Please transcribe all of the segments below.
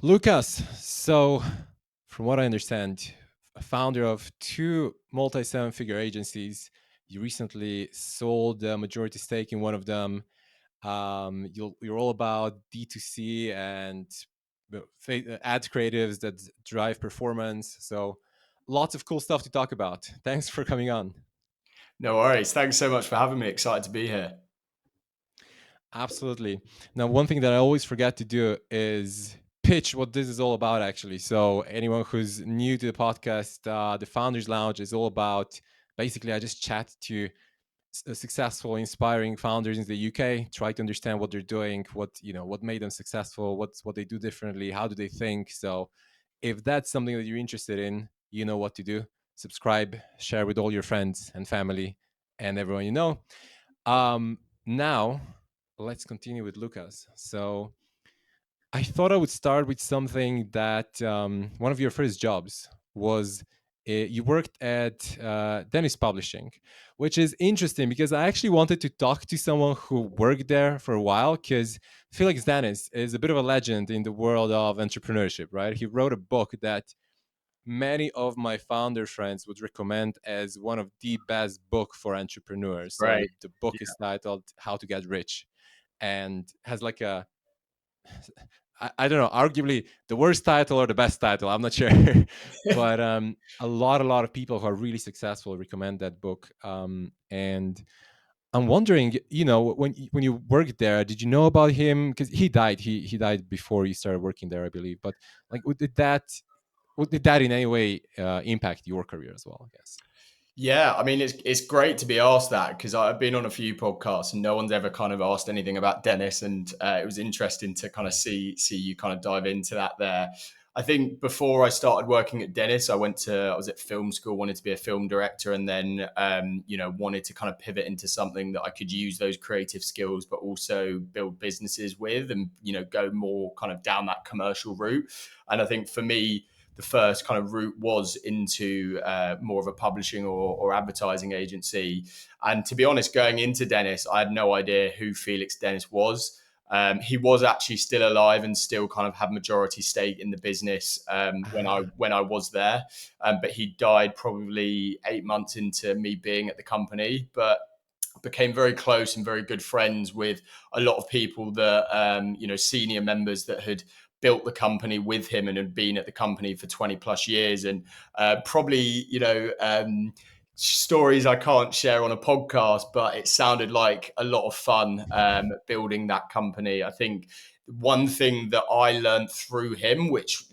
Lucas, so from what I understand, a founder of two multi seven figure agencies, you recently sold a majority stake in one of them. You're all about D2C and ad creatives that drive performance. So lots of cool stuff to talk about. Thanks for coming on. No worries. Thanks so much for having me. Excited to be here. Absolutely. Now, one thing that I always forget to do is pitch what this is all about, actually. So, anyone who's new to the podcast, the Founders Lounge is all about basically, I just chat to successful, inspiring founders in the UK, try to understand what they're doing, what made them successful, what they do differently, how do they think. So, if that's something that you're interested in, you know what to do. Subscribe, share with all your friends and family and everyone you know. Now, let's continue with Lucas. So, I thought I would start with something that one of your first jobs was you worked at Dennis Publishing, which is interesting because I actually wanted to talk to someone who worked there for a while because Felix Dennis is a bit of a legend in the world of entrepreneurship, right? He wrote a book that many of my founder friends would recommend as one of the best book for entrepreneurs. So Great. the book Yeah. is titled How to Get Rich and has like a I don't know, arguably the worst title or the best title. I'm not sure, but a lot of people who are really successful recommend that book. And I'm wondering, when you worked there, did you know about him? Because he died. He died before you started working there, I believe. But like, did that in any way impact your career as well? I guess. Yeah, I mean it's great to be asked that because I've been on a few podcasts and no one's ever kind of asked anything about Dennis, and it was interesting to kind of see you kind of dive into that there. I think before I started working at Dennis, I was at film school, wanted to be a film director, and then wanted to kind of pivot into something that I could use those creative skills, but also build businesses with, and go more kind of down that commercial route. And I think for me, the first kind of route was into more of a publishing or advertising agency. And to be honest, going into Dennis, I had no idea who Felix Dennis was. He was actually still alive and still kind of had majority stake in the business when I was there, but he died probably 8 months into me being at the company. But became very close and very good friends with a lot of people that senior members that had built the company with him and had been at the company for 20 plus years, and probably stories I can't share on a podcast, but it sounded like a lot of fun building that company. I think one thing that I learned through him, which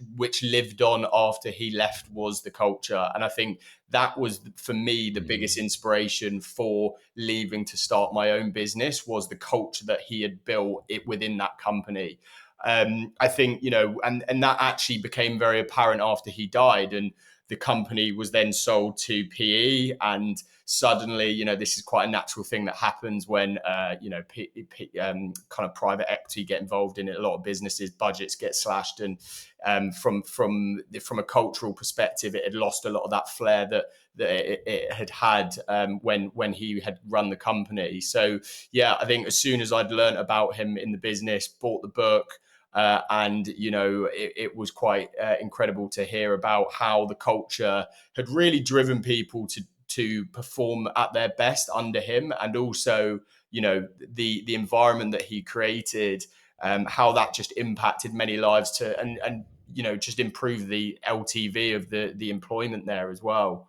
lived on after he left, was the culture. And I think that was for me the biggest Mhm. inspiration for leaving to start my own business, was the culture that he had built it within that company. I think, and that actually became very apparent after he died, and the company was then sold to PE, and suddenly, this is quite a natural thing that happens when, kind of private equity get involved in it. A lot of businesses budgets get slashed, and from a cultural perspective, it had lost a lot of that flair that it had when he had run the company. So yeah, I think as soon as I'd learned about him in the business, bought the book, and it was quite incredible to hear about how the culture had really driven people to perform at their best under him, and also the environment that he created, how that just impacted many lives to and just improve the LTV of the employment there as well.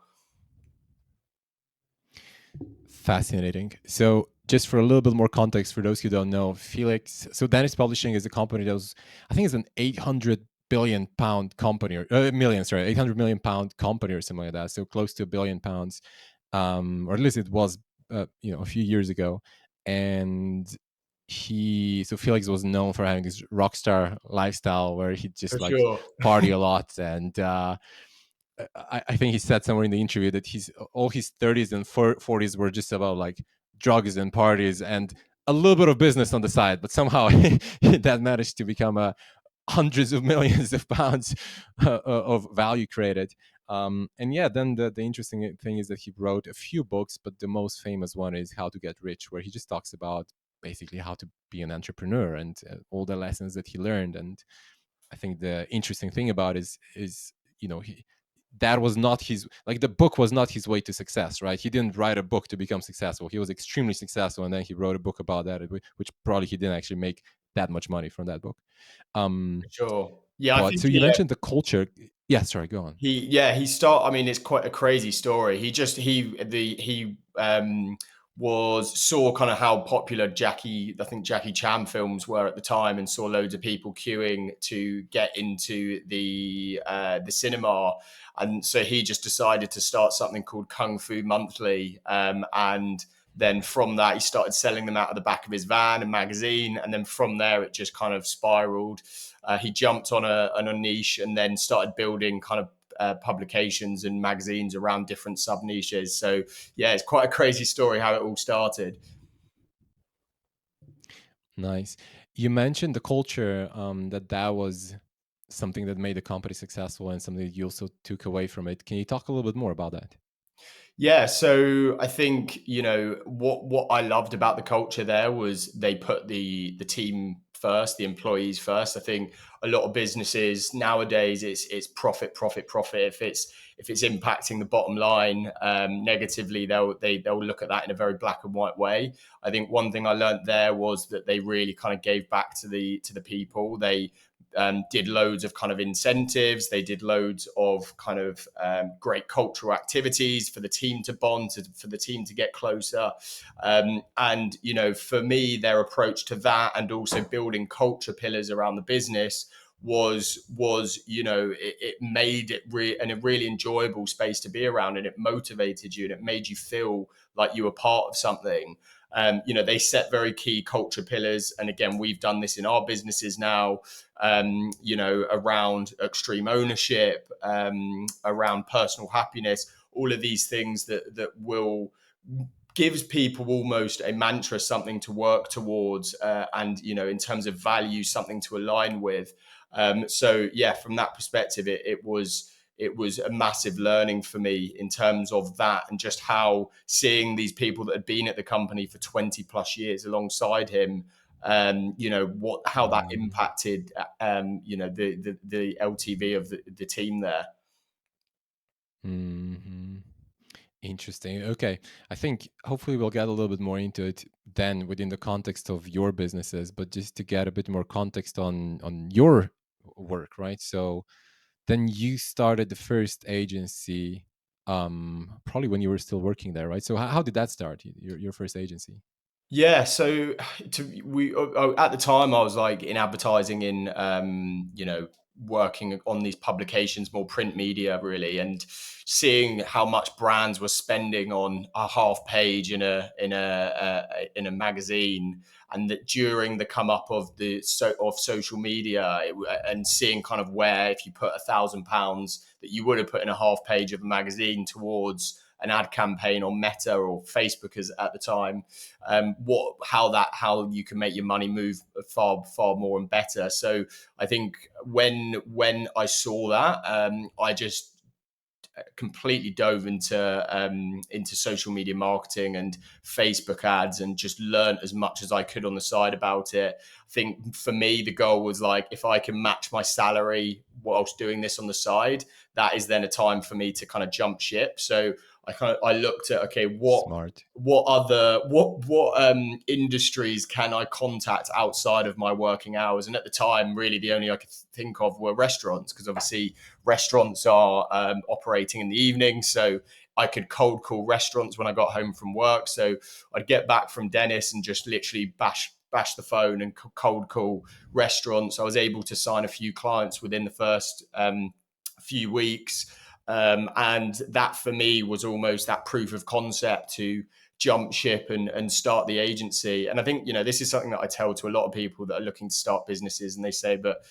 Fascinating. So, just for a little bit more context for those who don't know, Felix. So, Dennis Publishing is a company that was, I think, it's an 800 billion pound company, or million, sorry, 800 million pound company, or something like that. So close to £1 billion, or at least it was, a few years ago. And so Felix was known for having this rock star lifestyle where he For just like sure. party a lot and. I think he said somewhere in the interview that all his 30s and 40s were just about like drugs and parties and a little bit of business on the side, but somehow that managed to become hundreds of millions of pounds of value created. And yeah, then the interesting thing is that he wrote a few books, but the most famous one is How to Get Rich, where he just talks about basically how to be an entrepreneur and all the lessons that he learned. And I think the interesting thing about is that was not his, like, the book was not his way to success, right? He didn't write a book to become successful. He was extremely successful, and then he wrote a book about that, which probably he didn't actually make that much money from that book. For sure. Yeah, I But think so you mentioned the culture. Yeah, sorry, go on. I mean, it's quite a crazy story. He was saw kind of how popular Jackie Chan films were at the time, and saw loads of people queuing to get into the cinema. And so he just decided to start something called Kung Fu Monthly, and then from that he started selling them out of the back of his van and magazine, and then from there it just kind of spiraled. He jumped on a niche and then started building kind of publications and magazines around different sub niches. So yeah, it's quite a crazy story how it all started. Nice. You mentioned the culture, that was something that made the company successful and something that you also took away from it. Can you talk a little bit more about that? Yeah, so I think what I loved about the culture there was they put the team first, the employees first. I think a lot of businesses nowadays it's profit, profit, profit. If it's impacting the bottom line negatively, they'll look at that in a very black and white way. I think one thing I learned there was that they really kind of gave back to the people. They did loads of kind of incentives. They did loads of kind of great cultural activities for the team to bond, for the team to get closer. And, for me, their approach to that and also building culture pillars around the business was it made it a really enjoyable space to be around, and it motivated you and it made you feel like you were part of something. They set very key culture pillars, and again, we've done this in our businesses now. Around extreme ownership, around personal happiness, all of these things that will gives people almost a mantra, something to work towards, and in terms of value, something to align with. So yeah, from that perspective, it was a massive learning for me in terms of that, and just how seeing these people that had been at the company for 20 plus years alongside him, how that Mm. impacted the LTV of the team there. Hmm. Interesting. Okay. I think hopefully we'll get a little bit more into it then within the context of your businesses, but just to get a bit more context on your work, right? So then you started the first agency, probably when you were still working there, right? So how did that start? Your first agency? Yeah, so at the time I was like in advertising, in working on these publications, more print media really, and seeing how much brands were spending on a half page in a magazine, and that during the come up of of social media, and seeing kind of where if you put £1,000 that you would have put in a half page of a magazine towards an ad campaign on Meta or Facebook as at the time, how you can make your money move far far more and better. So I think when I saw that, I just completely dove into social media marketing and Facebook ads, and just learned as much as I could on the side about it. I think for me the goal was like, if I can match my salary whilst doing this on the side, that is then a time for me to kind of jump ship. So I looked at, okay, Smart. what industries can I contact outside of my working hours? And at the time, really the only I could think of were restaurants, because obviously restaurants are operating in the evening. So I could cold call restaurants when I got home from work. So I'd get back from Dennis and just literally bash the phone and cold call restaurants. I was able to sign a few clients within the first few weeks. And that for me was almost that proof of concept to jump ship and start the agency. And I think, this is something that I tell to a lot of people that are looking to start businesses, and they say, but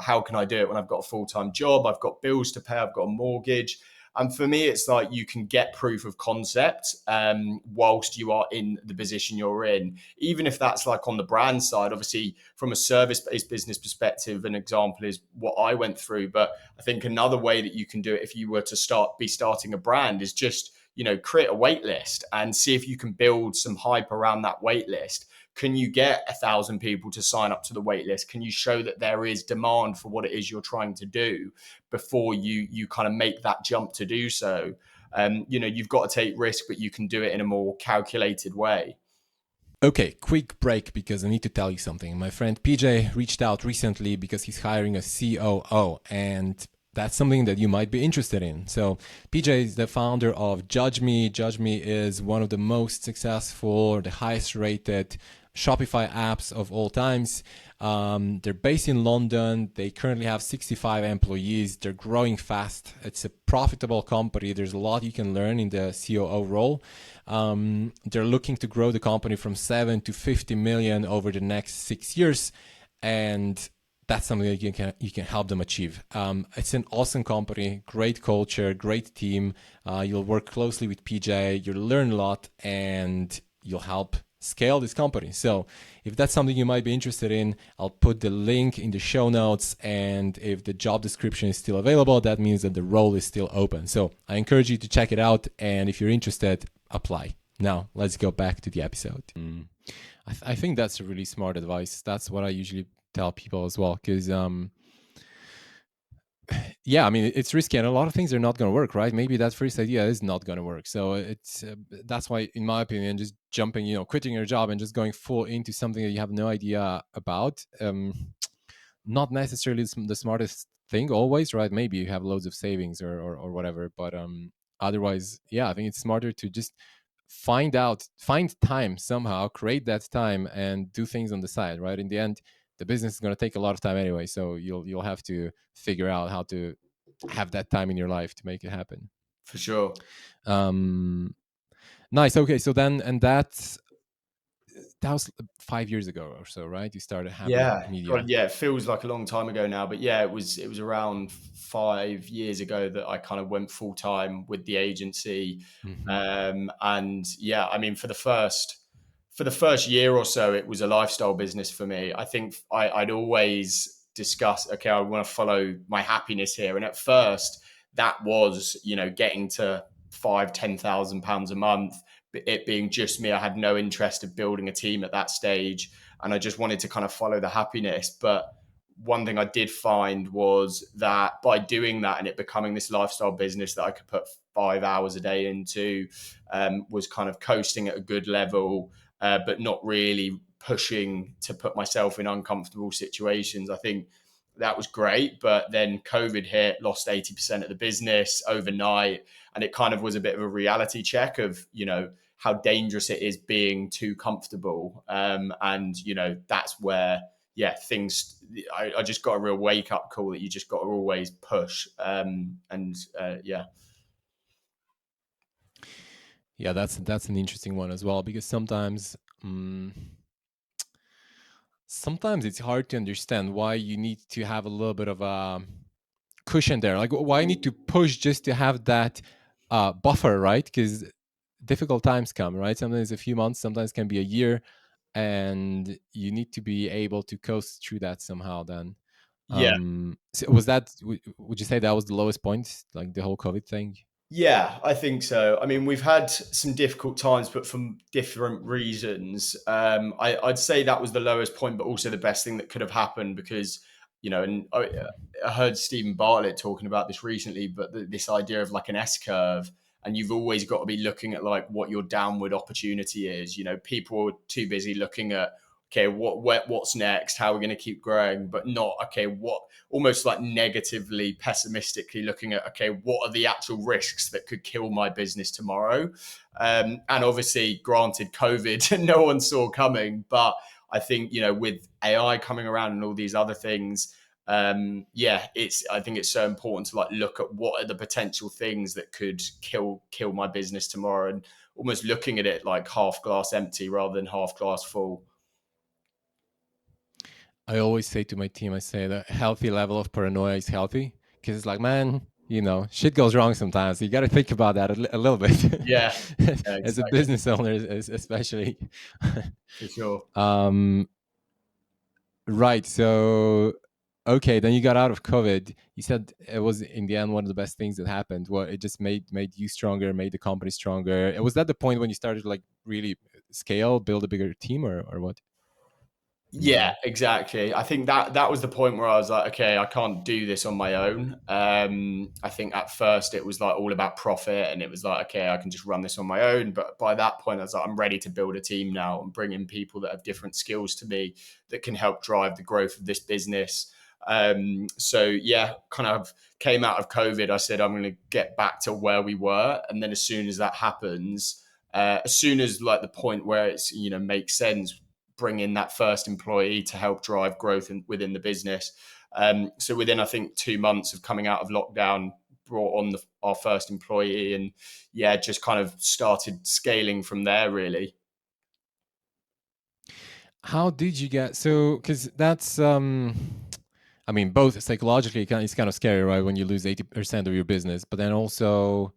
how can I do it when I've got a full-time job? I've got bills to pay, I've got a mortgage. And for me, it's like you can get proof of concept whilst you are in the position you're in, even if that's like on the brand side. Obviously, from a service-based business perspective, an example is what I went through. But I think another way that you can do it, if you were to starting a brand, is just create a wait list and see if you can build some hype around that wait list. Can you get 1,000 people to sign up to the wait list? Can you show that there is demand for what it is you're trying to do before you kind of make that jump to do so? You've got to take risk, but you can do it in a more calculated way. Okay, quick break because I need to tell you something. My friend PJ reached out recently because he's hiring a COO, and that's something that you might be interested in. So, PJ is the founder of Judge Me. Judge Me is one of the most successful, the highest rated Shopify apps of all times. They're based in London. They currently have 65 employees. They're growing fast. It's a profitable company. There's a lot you can learn in the COO role. They're looking to grow the company from 7 to 50 million over the next 6 years. And that's something that you can help them achieve. It's an awesome company, great culture, great team. You'll work closely with PJ. You'll learn a lot, and you'll help scale this company. So if that's something you might be interested in, I'll put the link in the show notes. And if the job description is still available, that means that the role is still open. So I encourage you to check it out. And if you're interested, apply. Now, let's go back to the episode. I think that's a really smart advice. That's what I usually tell people as well. Because yeah, I mean, it's risky, and a lot of things are not going to work, right? Maybe that first idea is not going to work. So it's that's why, in my opinion, just jumping, quitting your job and just going full into something that you have no idea about, not necessarily the smartest thing always, right? Maybe you have loads of savings or whatever, but otherwise, yeah, I think it's smarter to just find time somehow, create that time, and do things on the side, right? In the end, the business is going to take a lot of time anyway, so you'll have to figure out how to have that time in your life to make it happen. For sure. Nice. Okay, so then, and that was 5 years ago or so, right? You started Hambi Yeah, Media. God, yeah, it feels like a long time ago now, but yeah, it was around 5 years ago that I kind of went full time with the agency, and yeah, I mean, for the first year or so, it was a lifestyle business for me. I think I'd always discuss, okay, I want to follow my happiness here, and at first, that was getting to 5,000-10,000 pounds a month. It being just me, I had no interest of building a team at that stage, and I just wanted to kind of follow the happiness. But one thing I did find was that by doing that and it becoming this lifestyle business that I could put 5 hours a day into, was kind of coasting at a good level, but not really pushing to put myself in uncomfortable situations. I think that was great, but then COVID hit, lost 80% of the business overnight, and it kind of was a bit of a reality check of how dangerous it is being too comfortable. And that's where things. I just got a real wake up call that you just got to always push. Yeah, that's an interesting one as well, because sometimes it's hard to understand why you need to have a little bit of a cushion there. Like, why you need to push just to have that buffer, right? Because difficult times come, right? Sometimes a few months, sometimes can be a year, and you need to be able to coast through that somehow. Then, Yeah. so was that? Would you say that was the lowest point, like the whole COVID thing? Yeah, I think so. I mean, we've had some difficult times, but from different reasons. I'd say that was the lowest point, but also the best thing that could have happened because, and I heard Stephen Bartlett talking about this recently, but this idea of like an S curve, and you've always got to be looking at like what your downward opportunity is. People are too busy looking at, okay, what's next? How are we going to keep growing? But not, okay, what, almost like negatively, pessimistically looking at, okay, what are the actual risks that could kill my business tomorrow? And obviously, granted, COVID, no one saw coming. But I think, with AI coming around and all these other things, I think it's so important to like look at what are the potential things that could kill my business tomorrow, and almost looking at it like half glass empty rather than half glass full. I always say to my team, I say that a healthy level of paranoia is healthy, because it's like, man, shit goes wrong sometimes. You got to think about that a little bit. Yeah, yeah, As a exactly, business owner, especially. for sure. Right. So, okay, then you got out of COVID. You said it was in the end one of the best things that happened. Well, it just made you stronger, made the company stronger. Was that the point when you started like really scale, build a bigger team, or what? In your Yeah, mind? exactly. I think that was the point where I was like, okay, I can't do this on my own. I think at first it was like all about profit, and it was like, okay, I can just run this on my own. But by that point, I was like, I'm ready to build a team now and bring in people that have different skills to me that can help drive the growth of this business. So yeah, kind of came out of COVID. I said I'm going to get back to where we were, and then as soon as that happens, as soon as like the point where it's makes sense, bring in that first employee to help drive growth within the business. So within, I think, 2 months of coming out of lockdown, brought on our first employee, and yeah, just kind of started scaling from there, really. How did you get so? Because that's I mean, both psychologically, it's kind of scary, right? When you lose 80% of your business, but then also,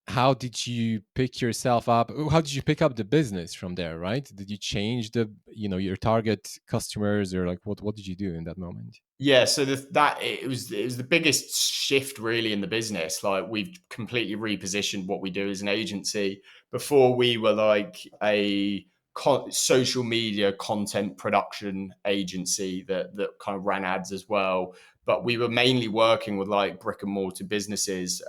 how did you pick yourself up? How did you pick up the business from there, right? Did you change your target customers, or like what did you do in that moment? Yeah, so that it was the biggest shift really in the business. Like we've completely repositioned what we do as an agency. Before we were like a social media content production agency that kind of ran ads as well, but we were mainly working with like brick and mortar businesses.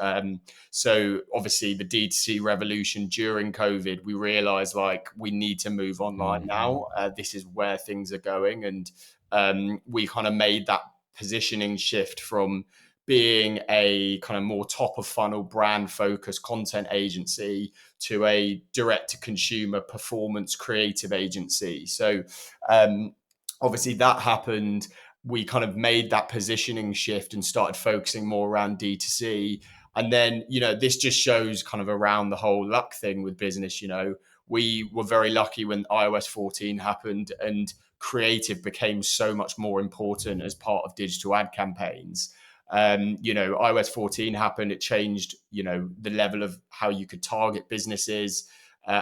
So obviously the D2C revolution during COVID, we realized like we need to move online Hmm. now. This is where things are going, and we kind of made that positioning shift from being a kind of more top of funnel brand focused content agency to a direct to consumer performance creative agency. So obviously that happened. We kind of made that positioning shift and started focusing more around D2C. And then, this just shows kind of around the whole luck thing with business. We were very lucky when iOS 14 happened, and creative became so much more important as part of digital ad campaigns. iOS 14 happened. It changed, the level of how you could target businesses.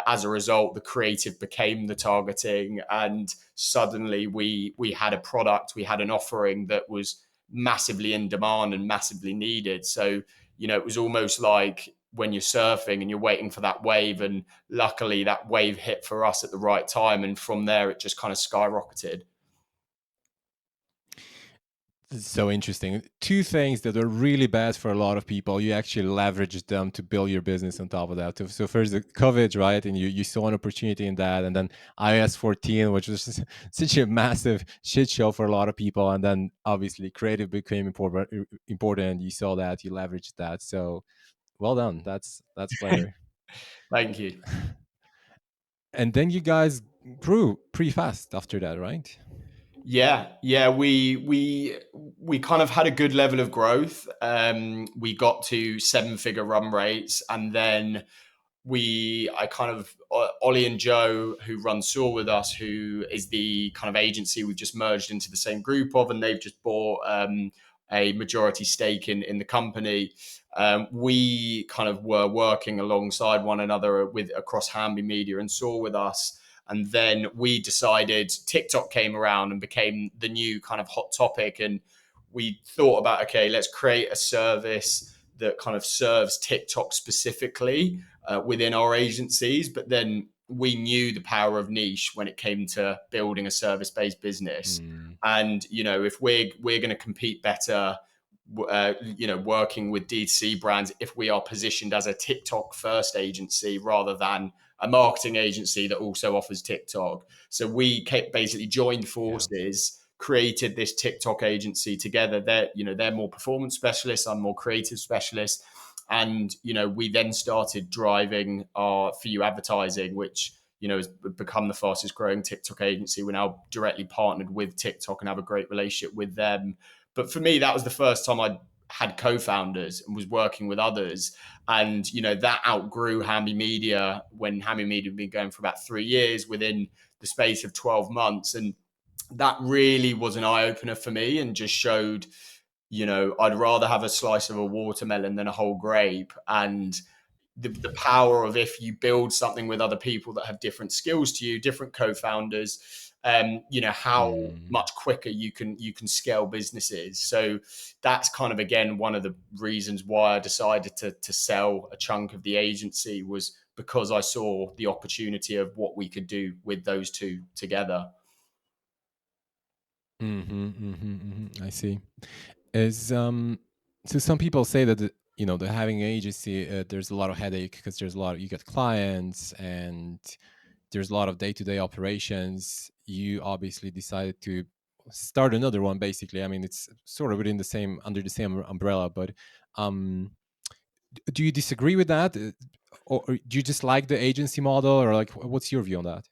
As a result, the creative became the targeting, and suddenly we had a product, we had an offering that was massively in demand and massively needed. So, it was almost like when you're surfing and you're waiting for that wave, and luckily that wave hit for us at the right time, and from there it just kind of skyrocketed. So interesting. Two things that are really bad for a lot of people. You actually leveraged them to build your business on top of that. So first the COVID, right? And you saw an opportunity in that. And then iOS 14, which was just such a massive shit show for a lot of people. And then obviously creative became important. You saw that, you leveraged that. So well done. That's clever. Thank you. And then you guys grew pretty fast after that, right? Yeah, we kind of had a good level of growth. We got to seven-figure run rates, and then I kind of Ollie and Joe, who run Soar with us, who is the kind of agency we've just merged into the same group of, and they've just bought a majority stake in the company. We kind of were working alongside one another with across Hambi Media and Soar with us. And then we decided TikTok came around and became the new kind of hot topic. And we thought about, okay, let's create a service that kind of serves TikTok specifically within our agencies. But then we knew the power of niche when it came to building a service-based business. Mm. And if we're going to compete better, working with D2C brands, if we are positioned as a TikTok first agency rather than a marketing agency that also offers TikTok. So we basically joined Yeah. forces, created this TikTok agency together. They're more performance specialists, I'm more creative specialist. And, we then started driving our For You advertising, which, has become the fastest growing TikTok agency. We're now directly partnered with TikTok and have a great relationship with them. But for me, that was the first time I had co-founders and was working with others. And, that outgrew Hambi Media when Hambi Media had been going for about 3 years within the space of 12 months. And that really was an eye opener for me, and just showed, I'd rather have a slice of a watermelon than a whole grape. And the power of, if you build something with other people that have different skills to you, different co-founders, how Mm. much quicker you can scale businesses. So that's kind of again one of the reasons why I decided to sell a chunk of the agency, was because I saw the opportunity of what we could do with those two together. I see. Is So some people say that the having an agency, there's a lot of headache because there's a lot you get clients and there's a lot of day-to-day operations. You obviously decided to start another one. Basically, I mean, it's sort of within the same under the same umbrella, but um do you disagree with that? Or do you just like the agency model, or like what's your view on that?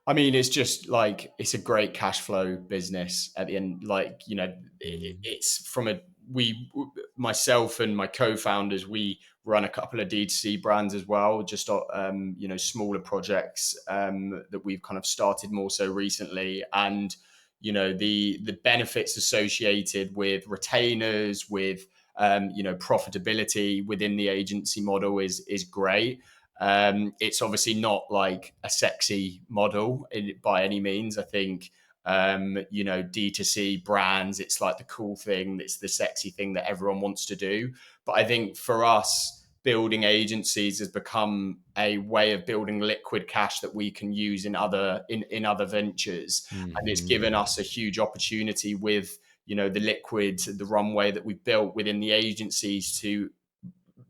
I mean, it's just like it's a great cash flow business at the end. Like, you know, Mm, it's from a we myself and my co-founders, we run a couple of D2C brands as well, just you know, smaller projects that we've kind of started more so recently. And you know, the benefits associated with retainers, with you know, profitability within the agency model is great. It's obviously not like a sexy model by any means. I think, you know, D2C brands, it's like the cool thing, it's the sexy thing that everyone wants to do. But I think for us, building agencies has become a way of building liquid cash that we can use in other ventures. And it's mhm, given us a huge opportunity with, you know, the runway that we've built within the agencies to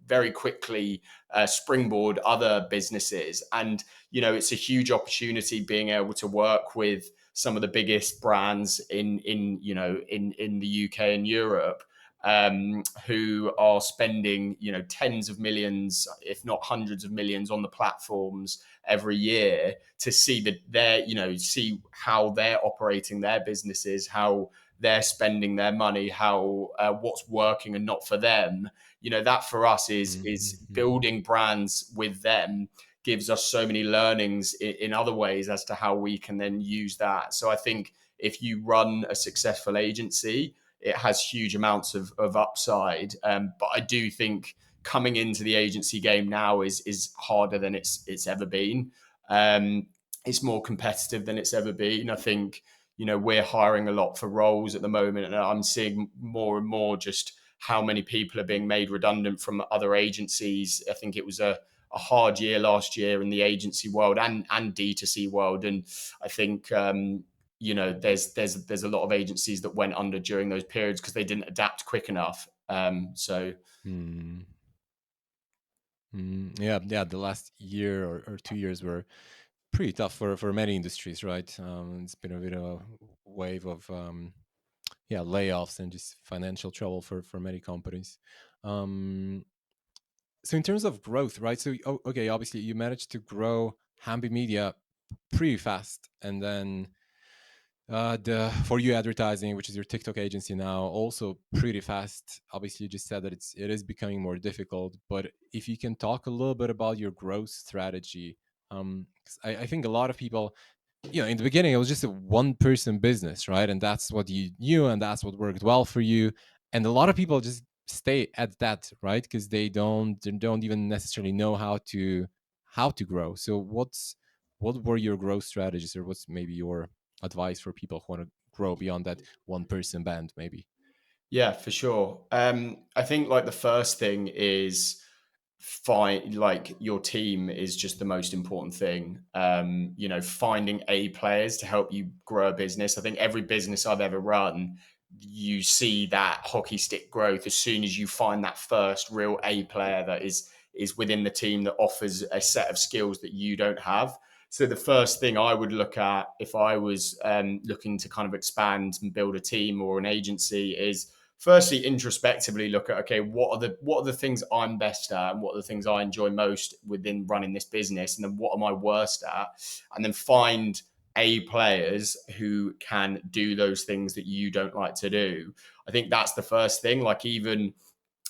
very quickly springboard other businesses. And, you know, it's a huge opportunity being able to work with some of the biggest brands in the UK and Europe, who are spending, you know, tens of millions, if not hundreds of millions on the platforms every year, to see that they're, you know, see how they're operating their businesses, how they're spending their money, how what's working and not for them. You know, that for us is mhm, building brands with them gives us so many learnings in other ways as to how we can then use that. So I think if you run a successful agency, it has huge amounts of upside. But I do think coming into the agency game now is harder than it's ever been. Um, it's more competitive than it's ever been. I think, you know, we're hiring a lot for roles at the moment, and I'm seeing more and more just how many people are being made redundant from other agencies. I think it was a hard year last year in the agency world and D2C world, and I think you know, there's a lot of agencies that went under during those periods because they didn't adapt quick enough. So mm, yeah, yeah. The last year or 2 years were pretty tough for many industries, right? It's been a bit of a wave of yeah, layoffs and just financial trouble for many companies. Um, so in terms of growth, right? So okay, obviously you managed to grow Hambi Media pretty fast, and then the For You Advertising, which is your TikTok agency now, also pretty fast. Obviously, you just said that it is becoming more difficult. But if you can talk a little bit about your growth strategy, 'cause I think a lot of people, in the beginning, it was just a one person business, right? And that's what you knew, and that's what worked well for you. And a lot of people just stay at that, right? Because they don't even necessarily know how to grow. So what were your growth strategies, or what's maybe your advice for people who want to grow beyond that one person band, maybe? yeah, for sure. I think like the first thing is find like your team is just the most important thing. You know, finding A players to help you grow a business. I think every business I've ever run, you see that hockey stick growth as soon as you find that first real A player that is within the team that offers a set of skills that you don't have. So the first thing I would look at if I was looking to kind of expand and build a team or an agency is firstly introspectively look at, okay, what are the things I'm best at and what are the things I enjoy most within running this business, and then what am I worst at, and then find A players who can do those things that you don't like to do. I think that's the first thing. Like, even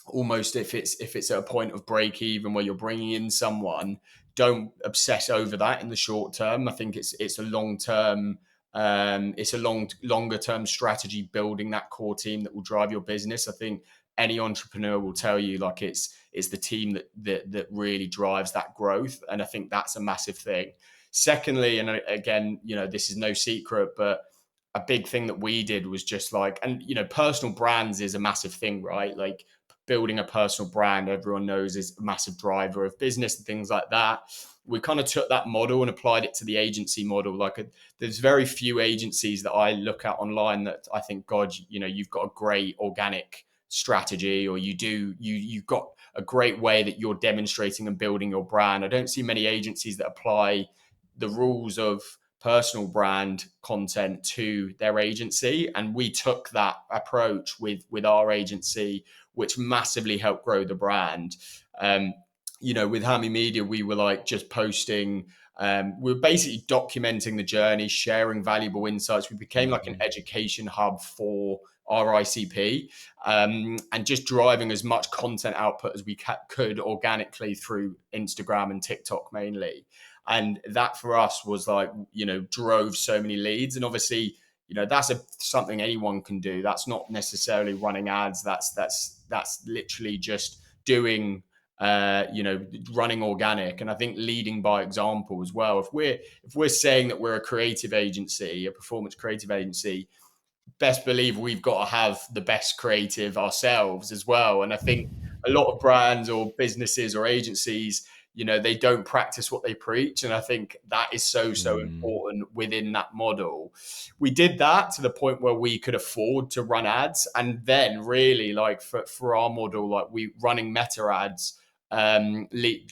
almost if it's at a point of break even where you're bringing in someone, don't obsess over that in the short term. I think it's a long term, it's a longer term strategy, building that core team that will drive your business. I think any entrepreneur will tell you, like, it's the team that really drives that growth, and I think that's a massive thing. Secondly, and again, you know, this is no secret, but a big thing that we did was just like, and you know, personal brands is a massive thing, right? Like, building a personal brand, everyone knows, is a massive driver of business and things like that. We kind of took that model and applied it to the agency model. There's very few agencies that I look at online that I think, God, you've got a great organic strategy, or you've got a great way that you're demonstrating and building your brand. I don't see many agencies that apply the rules of personal brand content to their agency, and we took that approach with our agency, which massively helped grow the brand. With Hambi Media, we were like just posting. We were basically documenting the journey, sharing valuable insights. We became like an education hub for our ICP, and just driving as much content output as we could organically through Instagram and TikTok mainly. And that for us was like, drove so many leads. And obviously, that's something anyone can do. That's not necessarily running ads. That's literally just doing, running organic. And I think leading by example as well. If we're saying that we're a creative agency, a performance creative agency, best believe we've got to have the best creative ourselves as well. And I think a lot of brands or businesses or agencies, they don't practice what they preach. And I think that is so important within that model. We did that to the point where we could afford to run ads. And then really like for our model, like we running meta ads,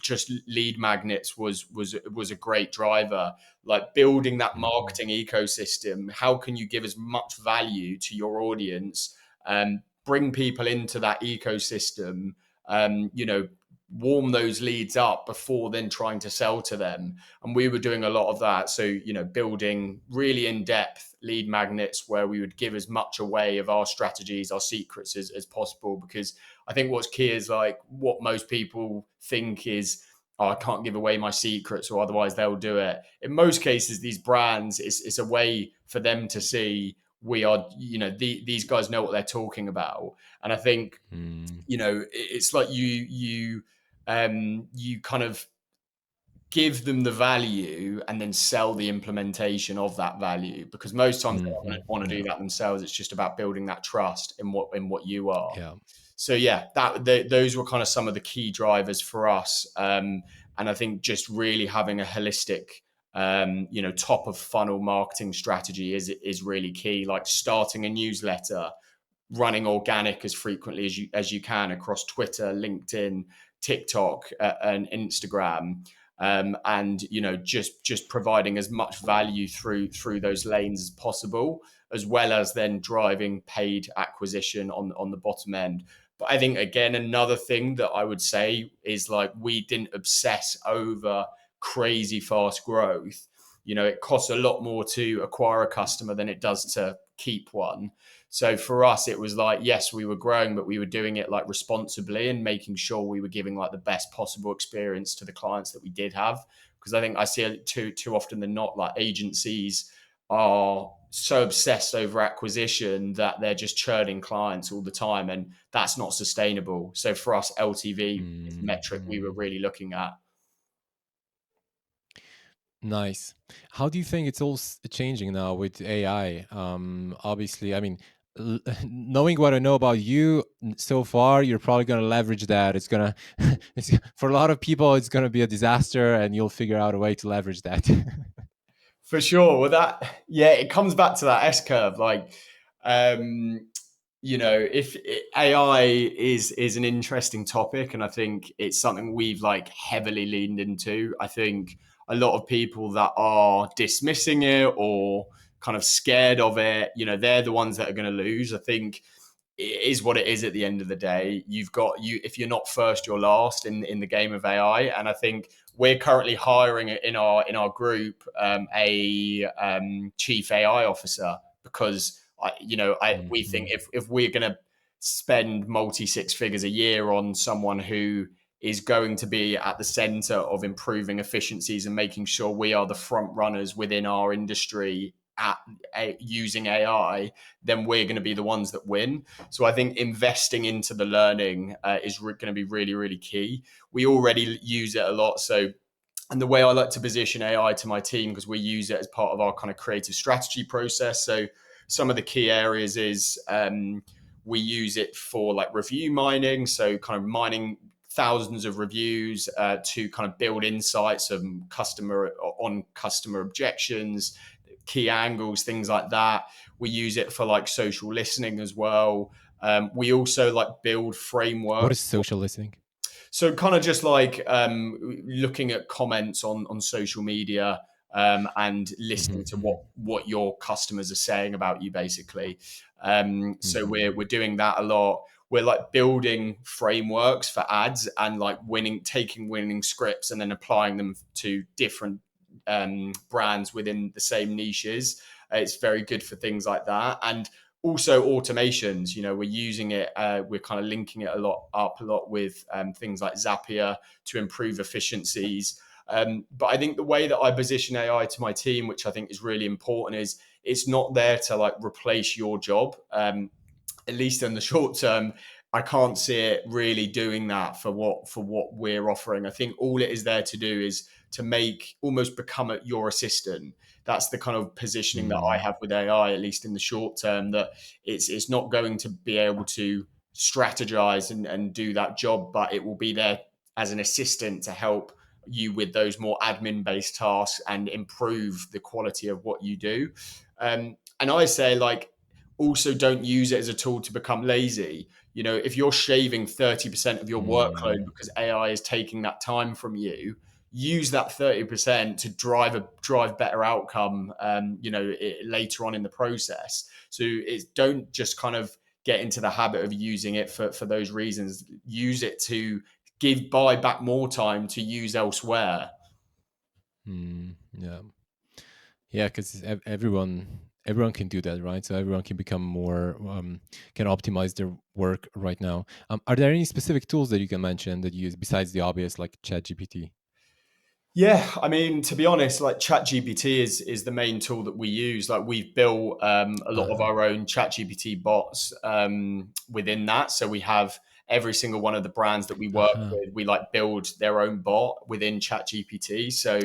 just lead magnets was a great driver. Like building that marketing ecosystem, how can you give as much value to your audience, bring people into that ecosystem, warm those leads up before then trying to sell to them. And we were doing a lot of that. So, building really in-depth lead magnets where we would give as much away of our strategies, our secrets as possible. Because I think what's key is like what most people think is, oh, I can't give away my secrets or otherwise they'll do it. In most cases, these brands, it's a way for them to see we are, these guys know what they're talking about. And I think, it's like you kind of give them the value and then sell the implementation of that value, because most times they don't want to do that themselves. It's just about building that trust in what you are. Yeah. So yeah, those were kind of some of the key drivers for us. And I think just really having a holistic, top of funnel marketing strategy is really key. Like starting a newsletter, running organic as frequently as you can across Twitter, LinkedIn, TikTok, and Instagram. And just providing as much value through those lanes as possible, as well as then driving paid acquisition on the bottom end. But I think, again, another thing that I would say is like we didn't obsess over crazy fast growth. It costs a lot more to acquire a customer than it does to keep one. So for us, it was like, yes, we were growing, but we were doing it like responsibly and making sure we were giving like the best possible experience to the clients that we did have. Because I think I see it too often than not, like agencies are so obsessed over acquisition that they're just churning clients all the time, and that's not sustainable. So for us, LTV is the metric we were really looking at. Nice. How do you think it's all changing now with AI? Obviously, I mean, knowing what I know about you so far, you're probably going to leverage that. It's going to, for a lot of people, it's going to be a disaster, and you'll figure out a way to leverage that. For sure. Well, it comes back to that S curve. Like, if AI is an interesting topic, and I think it's something we've like heavily leaned into. I think a lot of people that are dismissing it or kind of scared of it, they're the ones that are going to lose. I think it is what it is at the end of the day. If you're not first, you're last in the game of AI. And I think we're currently hiring in our group a chief AI officer, because we think if we're going to spend multi six figures a year on someone who is going to be at the center of improving efficiencies and making sure we are the front runners within our industry at using AI, then we're going to be the ones that win. So I think investing into the learning is going to be really, really key. We already use it a lot. So, and the way I like to position AI to my team, because we use it as part of our kind of creative strategy process. So some of the key areas is We use it for like review mining, so kind of mining thousands of reviews to kind of build insights on customer objections, key angles, things like that. We use it for like social listening as well. We also like build What is frameworks. social listening? So kind of just like looking at comments on social media and listening to Mm-hmm. what your customers are saying about you, basically. So Mm-hmm. we're doing that a lot. We're like building frameworks for ads and like taking winning scripts and then applying them to different brands within the same niches. It's very good for things like that. And also automations, we're using it, we're kind of linking it a lot with things like Zapier to improve efficiencies. But I think the way that I position AI to my team, which I think is really important, is it's not there to like replace your job. At least in the short term, I can't see it really doing that for what we're offering. I think all it is there to do is to almost become your assistant. That's the kind of positioning that I Mm. have with AI, at least in the short term, that it's not going to be able to strategize and do that job, but it will be there as an assistant to help you with those more admin based tasks and improve the quality of what you do. And I say, like, also don't use it as a tool to become lazy. If you're shaving 30% of your workload Mm. because AI is taking that time from you, use that 30% to drive better outcome, later on in the process. So don't just kind of get into the habit of using it for those reasons. Use it to buy back more time to use elsewhere. Mm. Yeah. Yeah, because everyone can do that, right? So everyone can become more can optimize their work right now. Are there any specific tools that you can mention that you use besides the obvious, like ChatGPT? Yeah, I mean, to be honest, like ChatGPT is the main tool that we use. Like we've built a lot of Uh-huh. our own ChatGPT bots within that. So we have every single one of the brands that we work Uh-huh. with. We like build their own bot within ChatGPT. So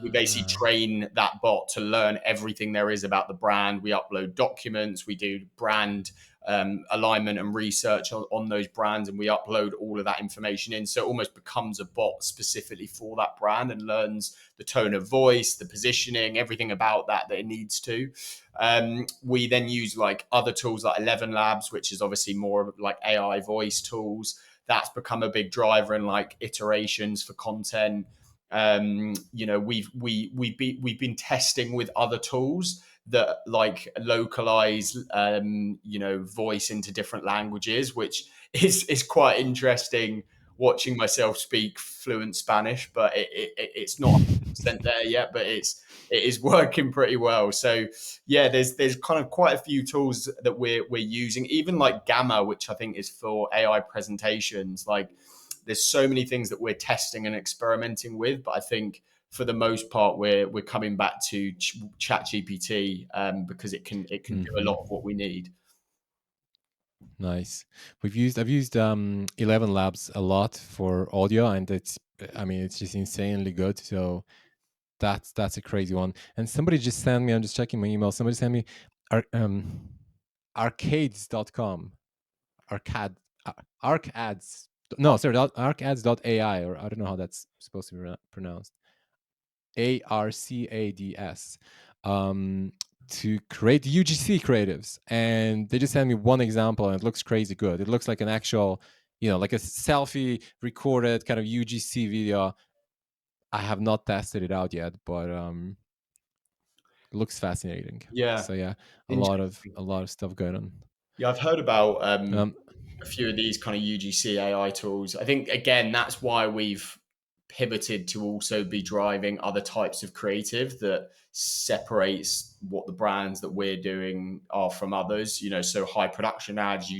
we basically Ah. train that bot to learn everything there is about the brand. We upload documents. We do brand alignment and research on those brands, and we upload all of that information in. So it almost becomes a bot specifically for that brand and learns the tone of voice, the positioning, everything about that it needs to. We then use like other tools like 11 Labs, which is obviously more like AI voice tools. That's become a big driver in like iterations for content. We've been testing with other tools that like localize voice into different languages, which is quite interesting watching myself speak fluent Spanish, but it's not 100% there yet, but it is working pretty well. So yeah, there's kind of quite a few tools that we're using, even like Gamma, which I think is for AI presentations. Like there's so many things that we're testing and experimenting with, but I think for the most part we're coming back to Chat GPT because it can do a Hmm. lot of what we need. Nice. I've used 11 Labs a lot for audio, and it's just insanely good. So that's a crazy one. And somebody just sent me, I'm just checking my email. Somebody sent me arcades.com. Arcade arcads. No, sorry, arcads.ai, or I don't know how that's supposed to be pronounced. ARCADS. Um to create UGC creatives, and they just sent me one example, and it looks crazy good. It looks like an actual, like a selfie recorded kind of UGC video. I have not tested it out yet, but it looks fascinating. Yeah, So yeah, interesting. a lot of stuff going on. Yeah, I've heard about Um, a few of these kind of UGC AI tools. I think again that's why we've pivoted to also be driving other types of creative that separates what the brands that we're doing are from others. So high production ads,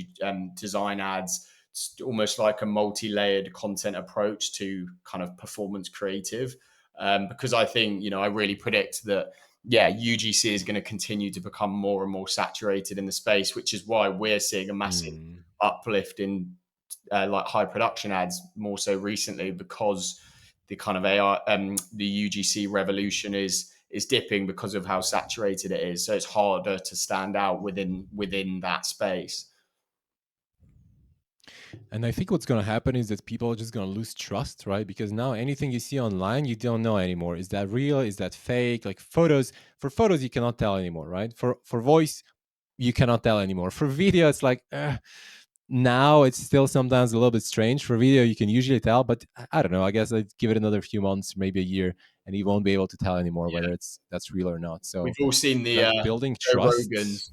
design ads, it's almost like a multi-layered content approach to kind of performance creative. Because I think I really predict that yeah, UGC is going to continue to become more and more saturated in the space, which is why we're seeing a massive mm, uplift in like high production ads more so recently, because the kind of AI, the UGC revolution is dipping because of how saturated it is. So it's harder to stand out within that space. And I think what's going to happen is that people are just going to lose trust, right? Because now anything you see online, you don't know anymore. Is that real? Is that fake? Like photos, for photos, you cannot tell anymore, right? For voice, you cannot tell anymore. For video, it's like, now it's still sometimes a little bit strange. For video, you can usually tell, but I don't know. I guess I'd give it another few months, maybe a year, and you won't be able to tell anymore whether that's real or not. We've So, all seen the like building Joe trust. Rogans.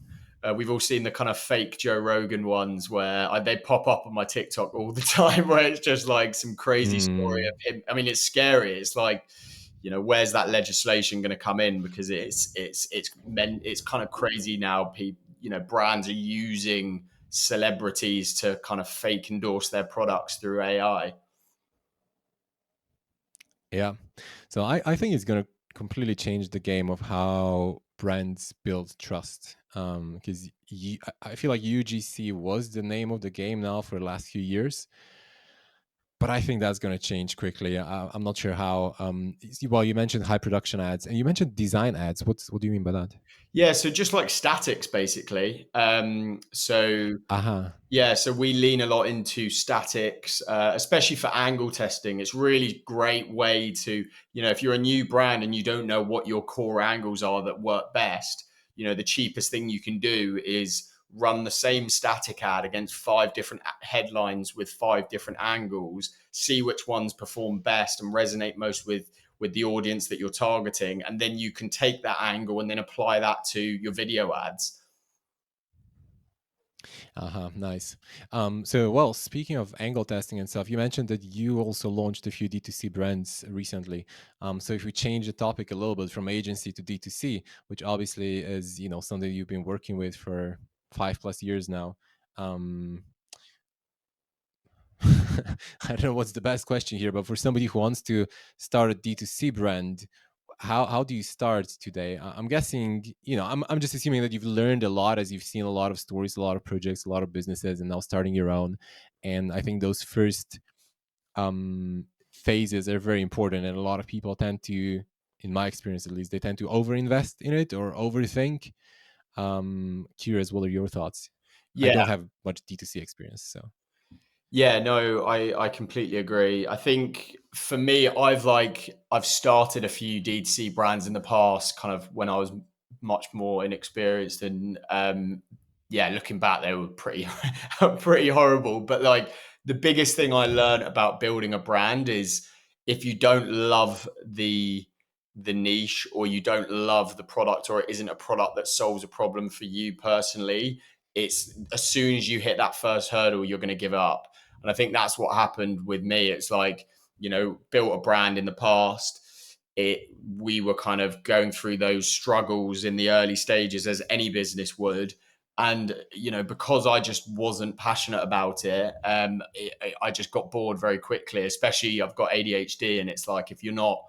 We've all seen the kind of fake Joe Rogan ones where they pop up on my TikTok all the time, where it's just like some crazy story Mm, of him. I mean, it's scary. It's like, where's that legislation going to come in? Because it's kind of crazy now. People, brands are using celebrities to kind of fake endorse their products through AI. yeah. So I think it's going to completely change the game of how brands build trust. Because I feel like UGC was the name of the game now for the last few years, but I think that's going to change quickly. I'm not sure how. Well, you mentioned high production ads, and you mentioned design ads. What do you mean by that? Yeah, so just like statics, basically. So Aha. yeah, so we lean a lot into statics, especially for angle testing. It's really great way to, if you're a new brand and you don't know what your core angles are that work best, the cheapest thing you can do is run the same static ad against five different headlines with five different angles, see which ones perform best and resonate most with the audience that you're targeting, and then you can take that angle and then apply that to your video ads. Uh-huh, nice. So, well, speaking of angle testing and stuff, you mentioned that you also launched a few D2C brands recently. So if we change the topic a little bit from agency to D2C, which obviously is, something you've been working with for 5+ years now. Um, I don't know what's the best question here, but for somebody who wants to start a D2C brand, how do you start today? I'm guessing, I'm just assuming that you've learned a lot as you've seen a lot of stories, a lot of projects, a lot of businesses, and now starting your own. And I think those first phases are very important, and a lot of people tend to, in my experience at least, they tend to overinvest in it or overthink. Curious, what are your thoughts? I Yeah. don't have much D2C experience, so. Yeah, no, I completely agree. I think for me, I've started a few D2C brands in the past, kind of when I was much more inexperienced, and yeah, looking back, they were pretty pretty horrible. But like the biggest thing I learned about building a brand is if you don't love the niche, or you don't love the product, or it isn't a product that solves a problem for you personally, it's as soon as you hit that first hurdle, you're going to give up. And I think that's what happened with me. It's like, built a brand in the past. We were kind of going through those struggles in the early stages, as any business would. And, because I just wasn't passionate about I just got bored very quickly, especially I've got ADHD. And it's like, if you're not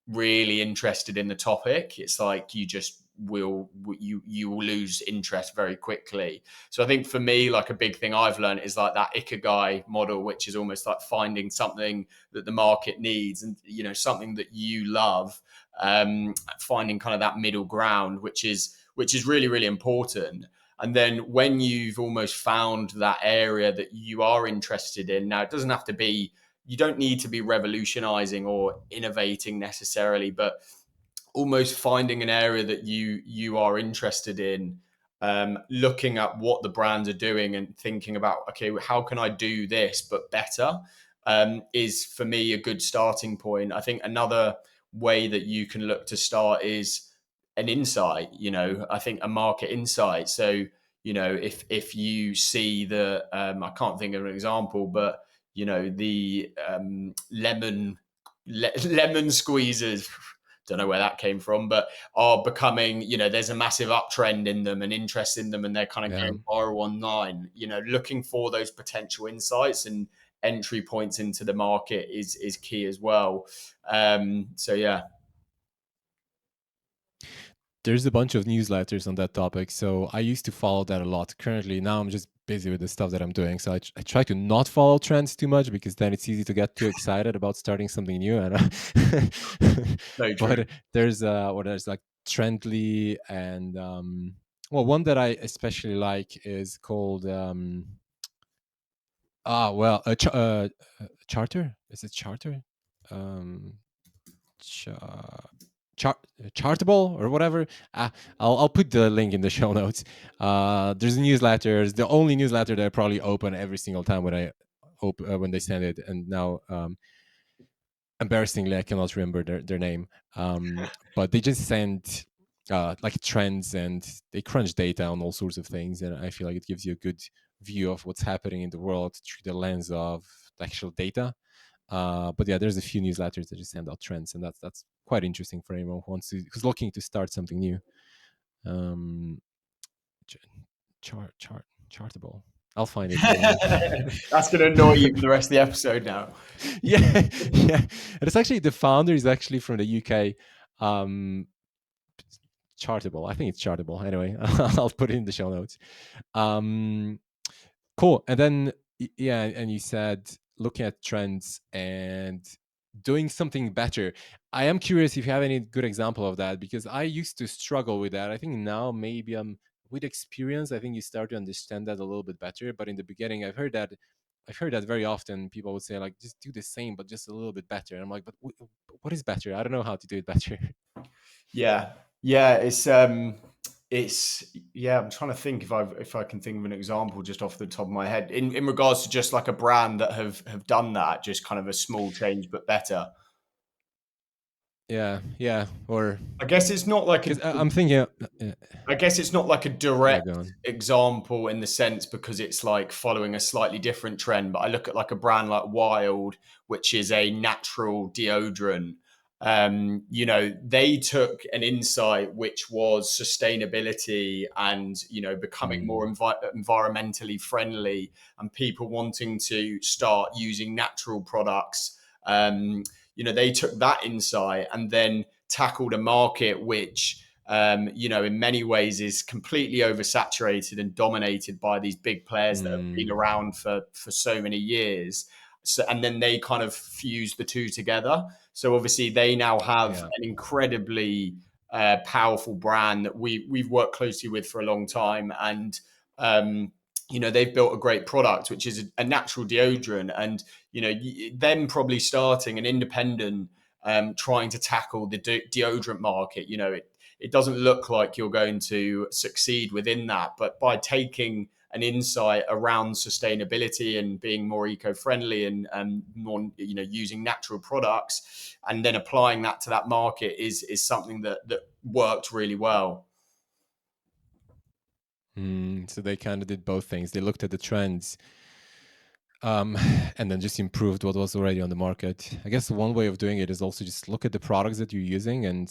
really interested in the topic, it's like you will lose interest very quickly. So I think for me, like a big thing I've learned is like that ikigai model, which is almost like finding something that the market needs, and something that you love, finding kind of that middle ground, which is really really important. And then when you've almost found that area that you are interested in, now it doesn't have to be, you don't need to be revolutionizing or innovating necessarily, but almost finding an area that you are interested in, looking at what the brands are doing and thinking about, okay, how can I do this but better, is for me a good starting point. I think another way that you can look to start is an insight. I think a market insight. So if you see the, I can't think of an example, but the lemon squeezers, don't know where that came from, but are becoming, there's a massive uptrend in them and interest in them, and they're kind of Yeah. going viral online. Looking for those potential insights and entry points into the market is key as well. So yeah. There's a bunch of newsletters on that topic, so I used to follow that a lot. Currently, now I'm just busy with the stuff that I'm doing, so I try to not follow trends too much, because then it's easy to get too excited about starting something new. And So true. but there's like Trendly, and well, one that I especially like is called Well, charter, is it charter? Um, cha- char- Chartable or whatever. I'll put the link in the show notes. There's a newsletter. It's the only newsletter that I probably open every single time when I when they send it. And now, embarrassingly, I cannot remember their name. But they just send like trends, and they crunch data on all sorts of things, and I feel like it gives you a good view of what's happening in the world through the lens of the actual data. But yeah, there's a few newsletters that just send out trends, and that's quite interesting for anyone who's looking to start something new. Um, Chartable. I'll find it. Don't worry. That's going to annoy you for the rest of the episode now. Yeah, yeah. And it's actually, the founder is actually from the UK. Um, Chartable. I think it's Chartable. Anyway, I'll put it in the show notes. Um, Cool. And then, yeah, and you said looking at trends and doing something better. I am curious if you have any good example of that, because I used to struggle with that. I think now maybe I'm with experience. I think you start to understand that a little bit better. But in the beginning, I've heard that very often. People would say like, just do the same, but just a little bit better. And I'm like, but what is better? I don't know how to do it better. Yeah, yeah, it's yeah. I'm trying to think if I can think of an example just off the top of my head in regards to just like a brand that have done that, just kind of a small change but better. Yeah, yeah. Or I guess it's not like a because I'm thinking, I guess it's not like a yeah, direct go on. example in the sense because it's like following a slightly different trend. But I look at like a brand like Wild, which is a natural deodorant. They took an insight which was sustainability and becoming more Mm, environmentally friendly and people wanting to start using natural products. They took that insight and then tackled a market which in many ways is completely oversaturated and dominated by these big players that have been mm, around for so many years. So, and then they kind of fuse the two together. So obviously they now have yeah. an incredibly powerful brand that we've worked closely with for a long time, and they've built a great product, which is a natural deodorant, and them probably starting an independent trying to tackle the deodorant market. It doesn't look like you're going to succeed within that. But by taking an insight around sustainability and being more eco-friendly and more, using natural products and then applying that to that market is something that worked really well. So they kind of did both things. They looked at the trends, um, and then just improved what was already on the market. I guess one way of doing it is also just look at the products that you're using and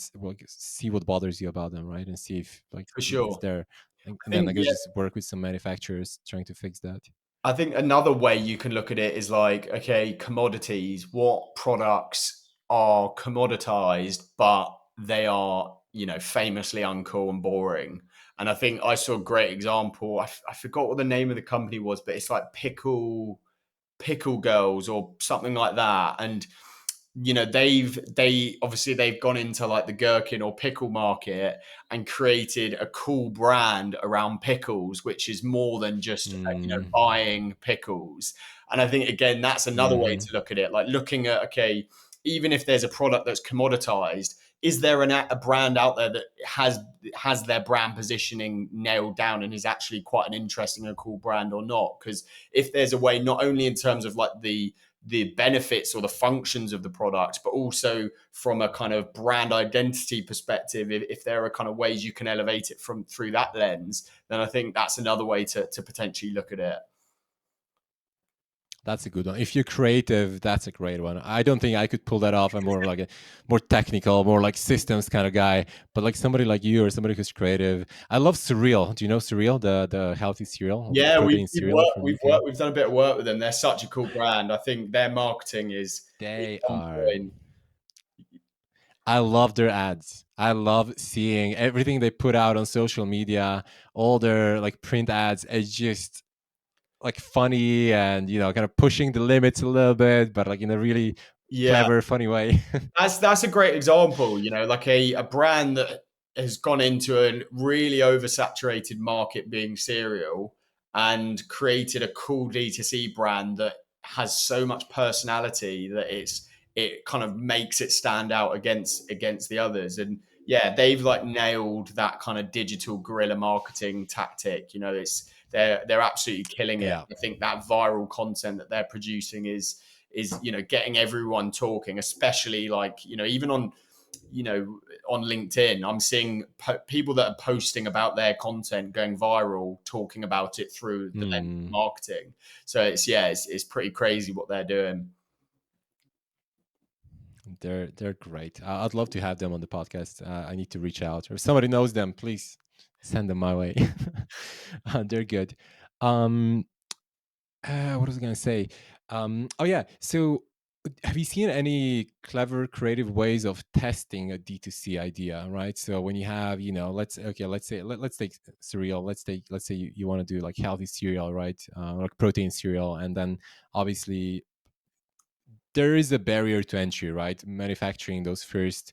see what bothers you about them, right? And see if like For if it's sure. there, I and then think I guess yeah, just work with some manufacturers trying to fix that. I think another way you can look at it is like, okay, commodities, what products are commoditized, but they are, famously uncool and boring. And I think I saw a great example. I forgot what the name of the company was, but it's like Pickle Girls or something like that. And they've gone into like the gherkin or pickle market and created a cool brand around pickles, which is more than just Mm, buying pickles. And I think again that's another way hmm to look at it, like looking at, okay, even if there's a product that's commoditized, is there a brand out there that has their brand positioning nailed down and is actually quite an interesting and cool brand or not? Because if there's a way, not only in terms of like the benefits or the functions of the product, but also from a kind of brand identity perspective, if there are kind of ways you can elevate it from through that lens, then I think that's another way to potentially look at it. That's a good one. If you're creative, that's a great one. I don't think I could pull that off. I'm more of like a more technical, more like systems kind of guy. But like somebody like you or somebody who's creative. I love cereal. Do you know cereal, the healthy cereal, the Yeah, protein cereal from UK? we've done a bit of work with them. They're such a cool brand. I think their marketing is They on are. point. I love their ads. I love seeing everything they put out on social media, all their like print ads. It's just like funny and kind of pushing the limits a little bit, but like in a really Yeah, clever, funny way. that's a great example. Like a brand that has gone into a really oversaturated market being cereal and created a cool D2C brand that has so much personality that it kind of makes it stand out against the others. And yeah, they've like nailed that kind of digital guerrilla marketing tactic. It's they're absolutely killing it. Yeah. I think that viral content that they're producing is getting everyone talking, especially like even you know on LinkedIn. I'm seeing people that are posting about their content going viral, talking about it through the lens of Hmm. marketing. So it's pretty crazy what they're doing. They're great. I'd love to have them on the podcast. I need to reach out, or if somebody knows them, please send them my way. They're good. Um, what was I going to say? Oh yeah. So, have you seen any clever, creative ways of testing a D2C idea? Right. So when you have, let's take cereal. Let's say you want to do like healthy cereal, right? Like protein cereal, and then obviously there is a barrier to entry, right? Manufacturing those first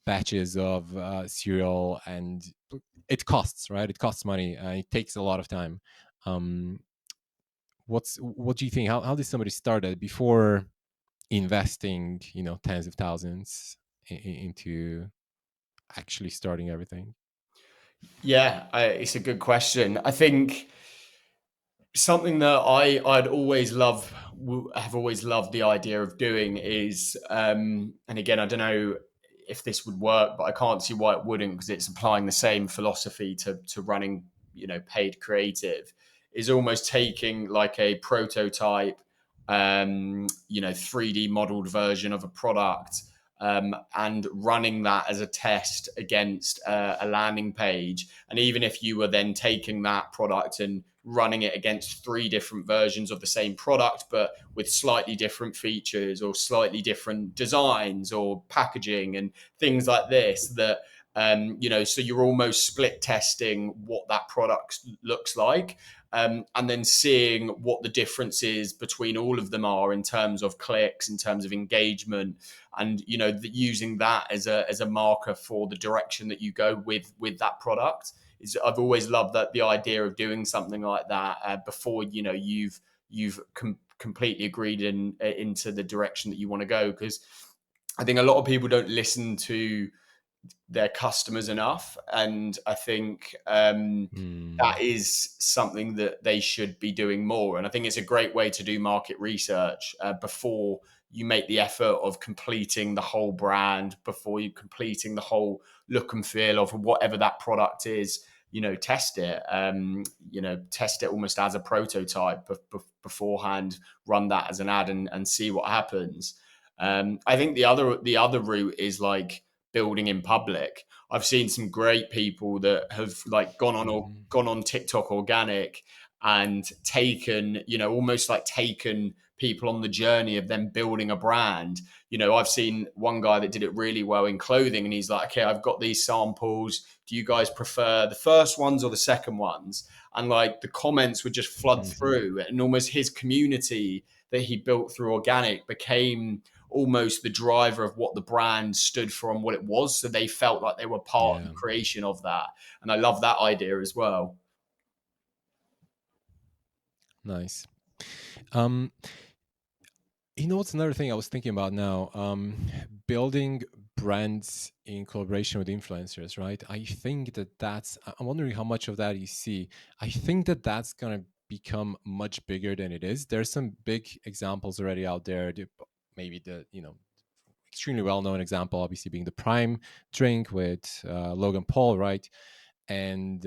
batches of cereal, and it costs, right? It costs money. It takes a lot of time. Um, what do you think? How did somebody start it before investing, tens of thousands into actually starting everything? Yeah, it's a good question. I think something that I'd always have always loved the idea of doing is, and again, I don't know if this would work, but I can't see why it wouldn't, because it's applying the same philosophy to running, paid creative, is almost taking like a prototype, 3D modeled version of a product, and running that as a test against a landing page. And even if you were then taking that product and running it against three different versions of the same product, but with slightly different features or slightly different designs or packaging and things like this, so you're almost split testing what that product looks like. And then seeing what the differences between all of them are in terms of clicks, in terms of engagement, and using that as a marker for the direction that you go with that product. I've always loved that the idea of doing something like that before you've completely agreed into the direction that you want to go, because I think a lot of people don't listen to their customers enough, and I think Hmm. that is something that they should be doing more. And I think it's a great way to do market research before you make the effort of completing the whole brand, before you completing the whole look and feel of whatever that product is. Test it. Test it almost as a prototype beforehand. Run that as an ad and see what happens. I think the other route is like building in public. I've seen some great people that have like gone on or Mhm. gone on TikTok organic and taken, almost like taken people on the journey of them building a brand. I've seen one guy that did it really well in clothing, and he's like, okay, I've got these samples. Do you guys prefer the first ones or the second ones? And like the comments would just flood Mhm. through, and almost his community that he built through organic became almost the driver of what the brand stood for and what it was. So they felt like they were part of the Yeah. creation of that. And I love that idea as well. Nice. Um, what's another thing I was thinking about now? Building brands in collaboration with influencers, right? I think I'm wondering how much of that you see. I think that's going to become much bigger than it is. There's some big examples already out there. Maybe extremely well known example, obviously, being the Prime drink with Logan Paul, right? And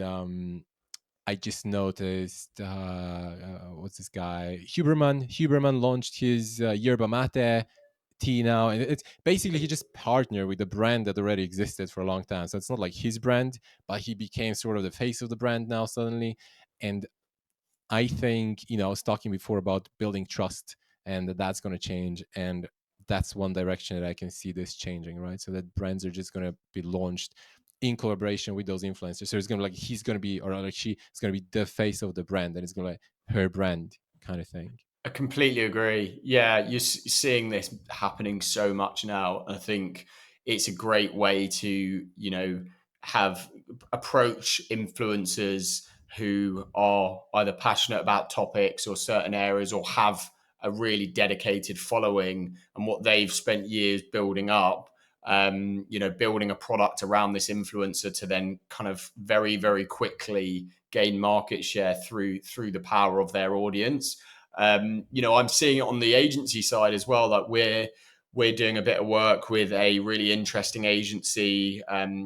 I just noticed what's this guy Huberman? Huberman launched his yerba mate tea now, and it's basically he just partnered with a brand that already existed for a long time. So it's not like his brand, but he became sort of the face of the brand now suddenly. And I think, I was talking before about building trust, and that's going to change. And that's one direction that I can see this changing, right? So that brands are just going to be launched in collaboration with those influencers. So it's going to be like he's going to be, or like she is going to be the face of the brand, and it's going to be like her brand kind of thing. I completely agree. Yeah, you're seeing this happening so much now. I think it's a great way to, have approach influencers who are either passionate about topics or certain areas or have a really dedicated following and what they've spent years building up, building a product around this influencer to then kind of very, very quickly gain market share through the power of their audience. I'm seeing it on the agency side as well. Like we're doing a bit of work with a really interesting agency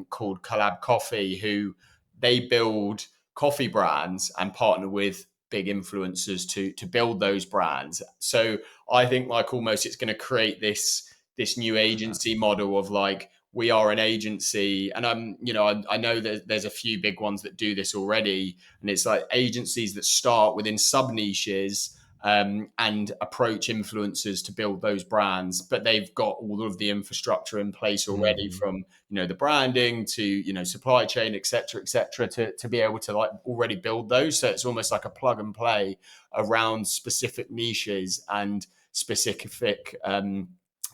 called Collab Coffee, who they build coffee brands and partner with big influencers to build those brands. So I think like almost it's going to create this new agency model of like we are an agency, and I know that there's a few big ones that do this already, and it's like agencies that start within sub niches and approach influencers to build those brands, but they've got all of the infrastructure in place already, Hmm. from the branding to supply chain, etc., etc., to be able to like already build those. So it's almost like a plug and play around specific niches and specific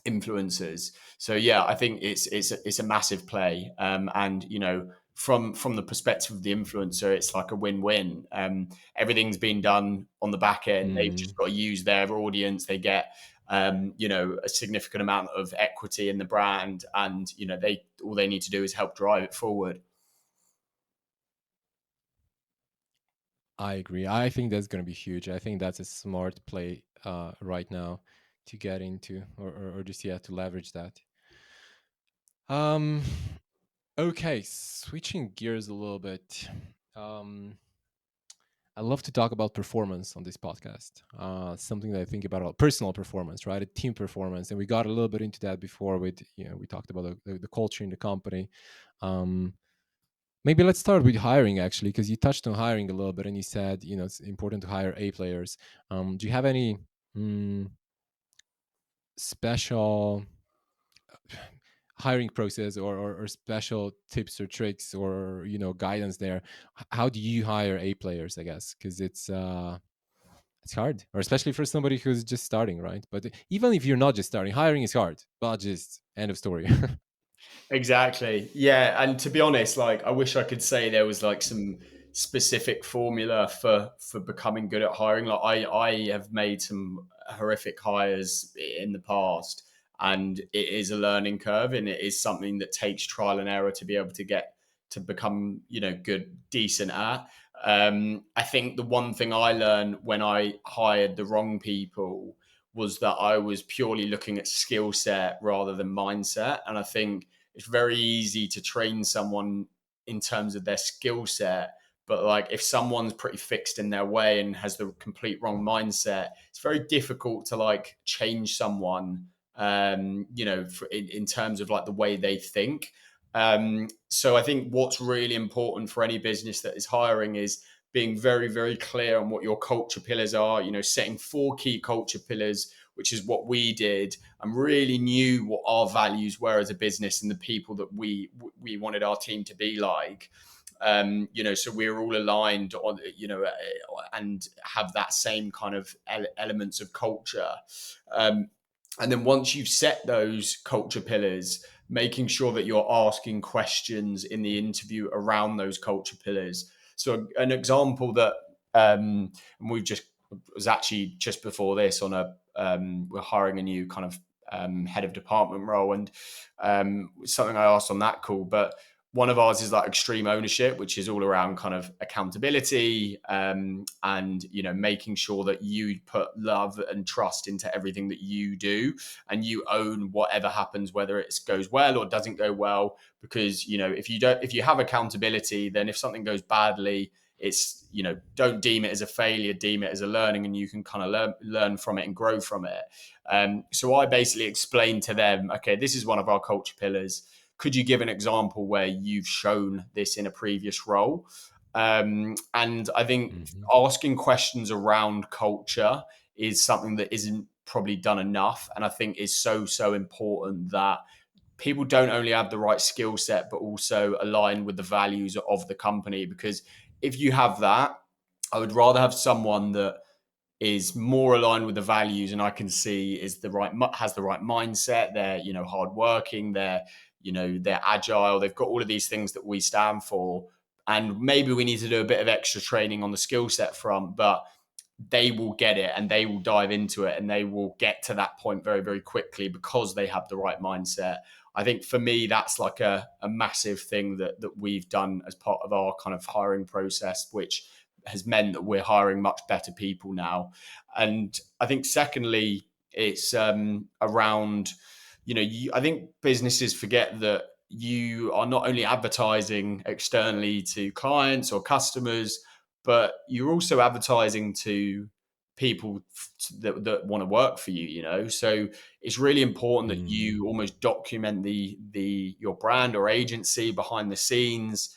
influencers. So yeah, I think it's a massive play, and from the perspective of the influencer, it's like a win-win. Everything's been done on the back end. They've Hmm. just got to use their audience. They get a significant amount of equity in the brand, and they all they need to do is help drive it forward. I agree. I think that's going to be huge. I think that's a smart play right now to get into, or just yeah, to leverage that. Um, okay, switching gears a little bit. Um, I love to talk about performance on this podcast. Something that I think about a lot, personal performance, right? A team performance, and we got a little bit into that before. With we talked about the culture in the company. Um, Maybe let's start with hiring actually, because you touched on hiring a little bit, and you said it's important to hire A players. Do you have any mm, special hiring process or special tips or tricks or guidance there? How do you hire A players? I guess because it's hard, or especially for somebody who's just starting, right? But even if you're not just starting, hiring is hard. But just end of story. Exactly. Yeah, and to be honest, like I wish I could say there was like some specific formula for becoming good at hiring. Like I have made some horrific hires in the past, and it is a learning curve, and it is something that takes trial and error to be able to get to become good, decent at. I think the one thing I learned when I hired the wrong people was that I was purely looking at skill set rather than mindset, and I think it's very easy to train someone in terms of their skill set. But like if someone's pretty fixed in their way and has the complete wrong mindset, it's very difficult to like change someone, in terms of like the way they think. So I think what's really important for any business that is hiring is being very, very clear on what your culture pillars are, setting 4 key culture pillars, which is what we did, and really knew what our values were as a business and the people that we wanted our team to be like. So we're all aligned on, and have that same kind of elements of culture. Um, and then once you've set those culture pillars, making sure that you're asking questions in the interview around those culture pillars. So an example that and we've just was actually just before this on we're hiring a new kind of head of department role, and something I asked on that call. But one of ours is like extreme ownership, which is all around kind of accountability, and making sure that you put love and trust into everything that you do, and you own whatever happens, whether it goes well or doesn't go well. Because if you have accountability, then if something goes badly, it's don't deem it as a failure, deem it as a learning, and you can kind of learn from it and grow from it. So I basically explained to them, okay, this is one of our culture pillars. Could you give an example where you've shown this in a previous role? And I think Hmm. asking questions around culture is something that isn't probably done enough, and I think is so important that people don't only have the right skill set, but also align with the values of the company. Because if you have that, I would rather have someone that is more aligned with the values, and I can see is the right has the right mindset. They're hardworking. They're agile. They've got all of these things that we stand for. and maybe we need to do a bit of extra training on the skill set front, but they will get it and they will dive into it and they will get to that point very, very quickly because they have the right mindset. I think for me, that's like a massive thing that we've done as part of our kind of hiring process, which has meant that we're hiring much better people now. And I think secondly, it's around, I think businesses forget that you are not only advertising externally to clients or customers, but you're also advertising to people that want to work for you, so it's really important that Mm. you almost document your brand or agency behind the scenes,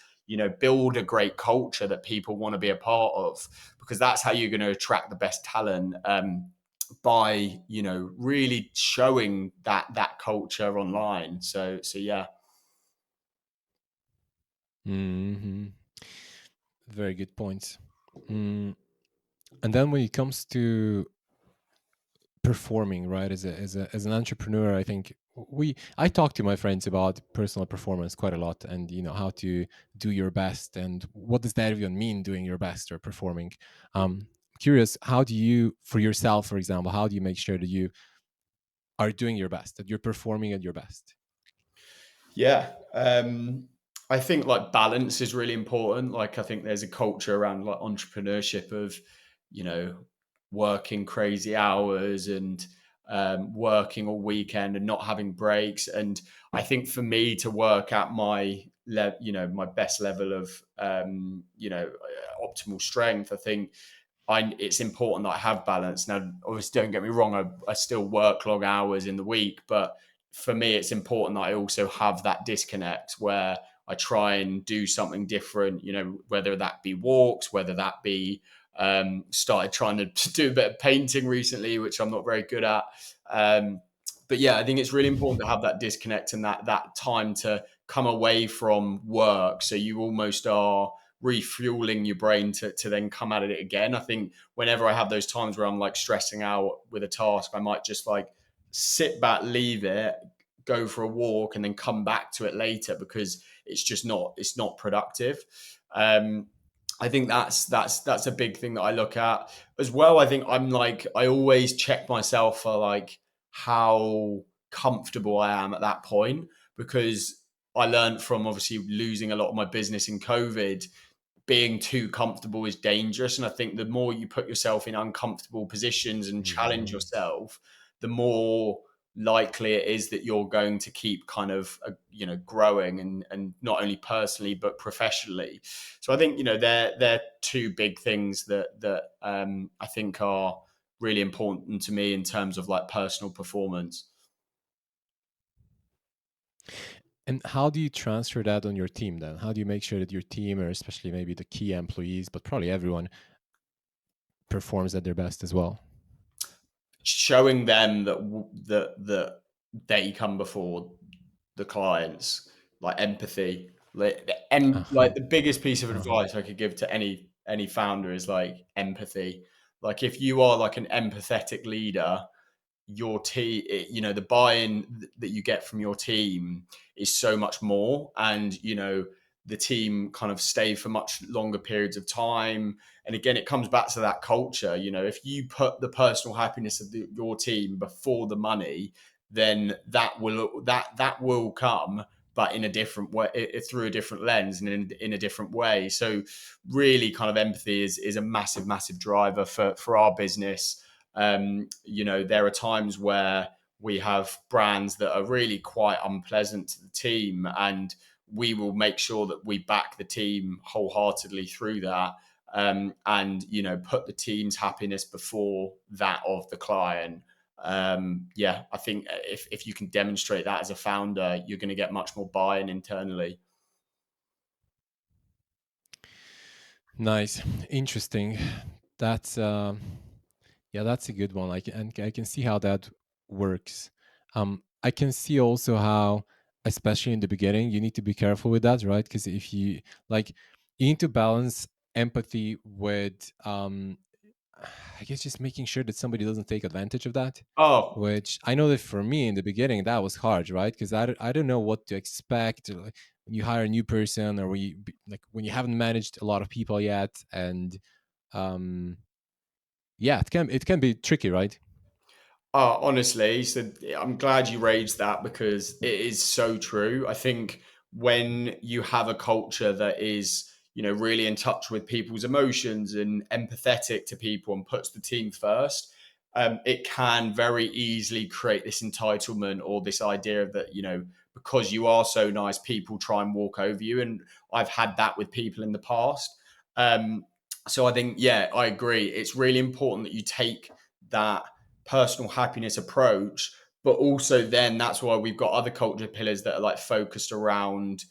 build a great culture that people want to be a part of, because that's how you're going to attract the best talent, by really showing that culture online. So yeah. Hmm. Very good points. Mm. And then when it comes to performing, right, as an entrepreneur, I think I talk to my friends about personal performance quite a lot, and how to do your best, and what does that even mean, doing your best or performing. Curious, how do you, for yourself, for example, how do you make sure that you are doing your best, that you're performing at your best? Yeah. I think like balance is really important. Like I think there's a culture around like entrepreneurship of, you know, working crazy hours and working all weekend and not having breaks. And I think for me to work at my best level of, optimal strength, I think it's important that I have balance. Now, obviously, don't get me wrong, I still work long hours in the week, but for me, it's important that I also have that disconnect where I try and do something different, whether that be walks, whether that be started trying to do a bit of painting recently, which I'm not very good at. But yeah, I think it's really important to have that disconnect and that time to come away from work. So you almost are refueling your brain to then come at it again. I think whenever I have those times where I'm like stressing out with a task, I might just like sit back, leave it, go for a walk, and then come back to it later because it's not productive. Um, I think that's a big thing that I look at as well. I think I always check myself for like how comfortable I am at that point, because I learned from obviously losing a lot of my business in COVID, being too comfortable is dangerous. And I think the more you put yourself in uncomfortable positions and challenge Mhm. yourself, the more likely it is that you're going to keep kind of growing, and not only personally but professionally. So I think they're two big things that I think are really important to me in terms of like personal performance. And how do you transfer that on your team then? How do you make sure that your team, or especially maybe the key employees, but probably everyone, performs at their best as well? Showing them that they come before the clients, like empathy. And Uh-huh. like the biggest piece of Uh-huh. advice I could give to any founder is like empathy. Like if you are like an empathetic leader, your team, the buy-in that you get from your team is so much more, and the team kind of stay for much longer periods of time. And again, it comes back to that culture. If you put the personal happiness of your team before the money, then that will come, but in a different way, through a different lens, and in a different way. So really kind of empathy is a massive driver for our business. There are times where we have brands that are really quite unpleasant to the team, and we will make sure that we back the team wholeheartedly through that, and put the team's happiness before that of the client. Yeah, I think if you can demonstrate that as a founder, you're going to get much more buy-in internally. Nice. Interesting. That's yeah, that's a good one. I can see how that works. I can see also how, especially in the beginning, you need to be careful with that, right? Because if you like, you need to balance empathy with I guess just making sure that somebody doesn't take advantage of that. Oh, Which I know that for me in the beginning that was hard, right? Because I don't know what to expect, like, when you hire a new person, or like when you haven't managed a lot of people yet, and um, yeah, it can be tricky, right? honestly, so I'm glad you raised that because it is so true. I think when you have a culture that is, really in touch with people's emotions and empathetic to people and puts the team first, it can very easily create this entitlement or this idea that, because you are so nice, people try and walk over you. And I've had that with people in the past. Um, so I think, yeah, I agree. It's really important that you take that personal happiness approach, but also then that's why we've got other culture pillars that are like focused around,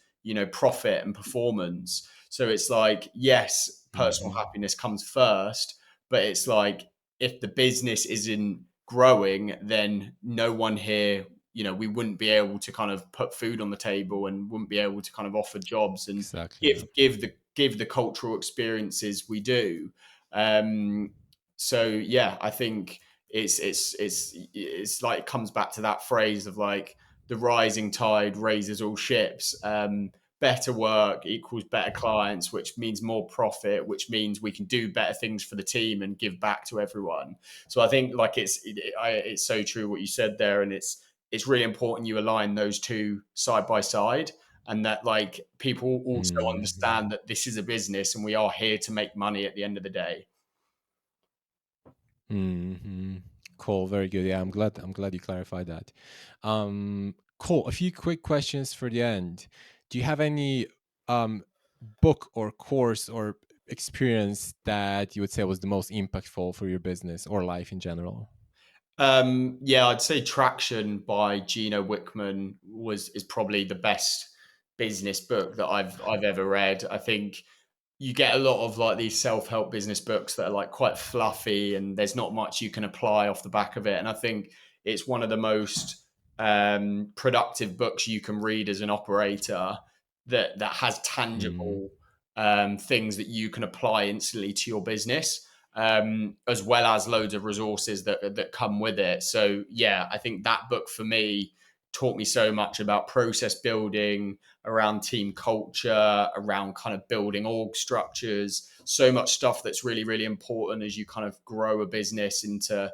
profit and performance. So it's like, yes, personal Hmm. happiness comes first, but it's like, if the business isn't growing, then no one here, we wouldn't be able to kind of put food on the table and wouldn't be able to kind of offer jobs and Exactly. give Yeah. give the cultural experiences we do. So yeah, I think it's like it comes back to that phrase of like the rising tide raises all ships. Better work equals better clients, which means more profit, which means we can do better things for the team and give back to everyone. So I think like it's so true what you said there, and it's really important you align those two side by side, and that like people also Hmm. understand that this is a business and we are here to make money at the end of the day. Hmm. Cool. Very good. Yeah, I'm glad you clarified that. Cool. A few quick questions for the end. Do you have any um book or course or experience that you would say was the most impactful for your business or life in general? Yeah, I'd say Traction by Gino Wickman is probably the best business book that I've ever read. I think you get a lot of like these self-help business books that are like quite fluffy and there's not much you can apply off the back of it. And I think it's one of the most productive books you can read as an operator that has Mm. tangible things that you can apply instantly to your business, as well as loads of resources that come with it. So yeah, I think that book for me taught me so much about process building, around team culture, around kind of building org structures, so much stuff that's really, really important as you kind of grow a business into,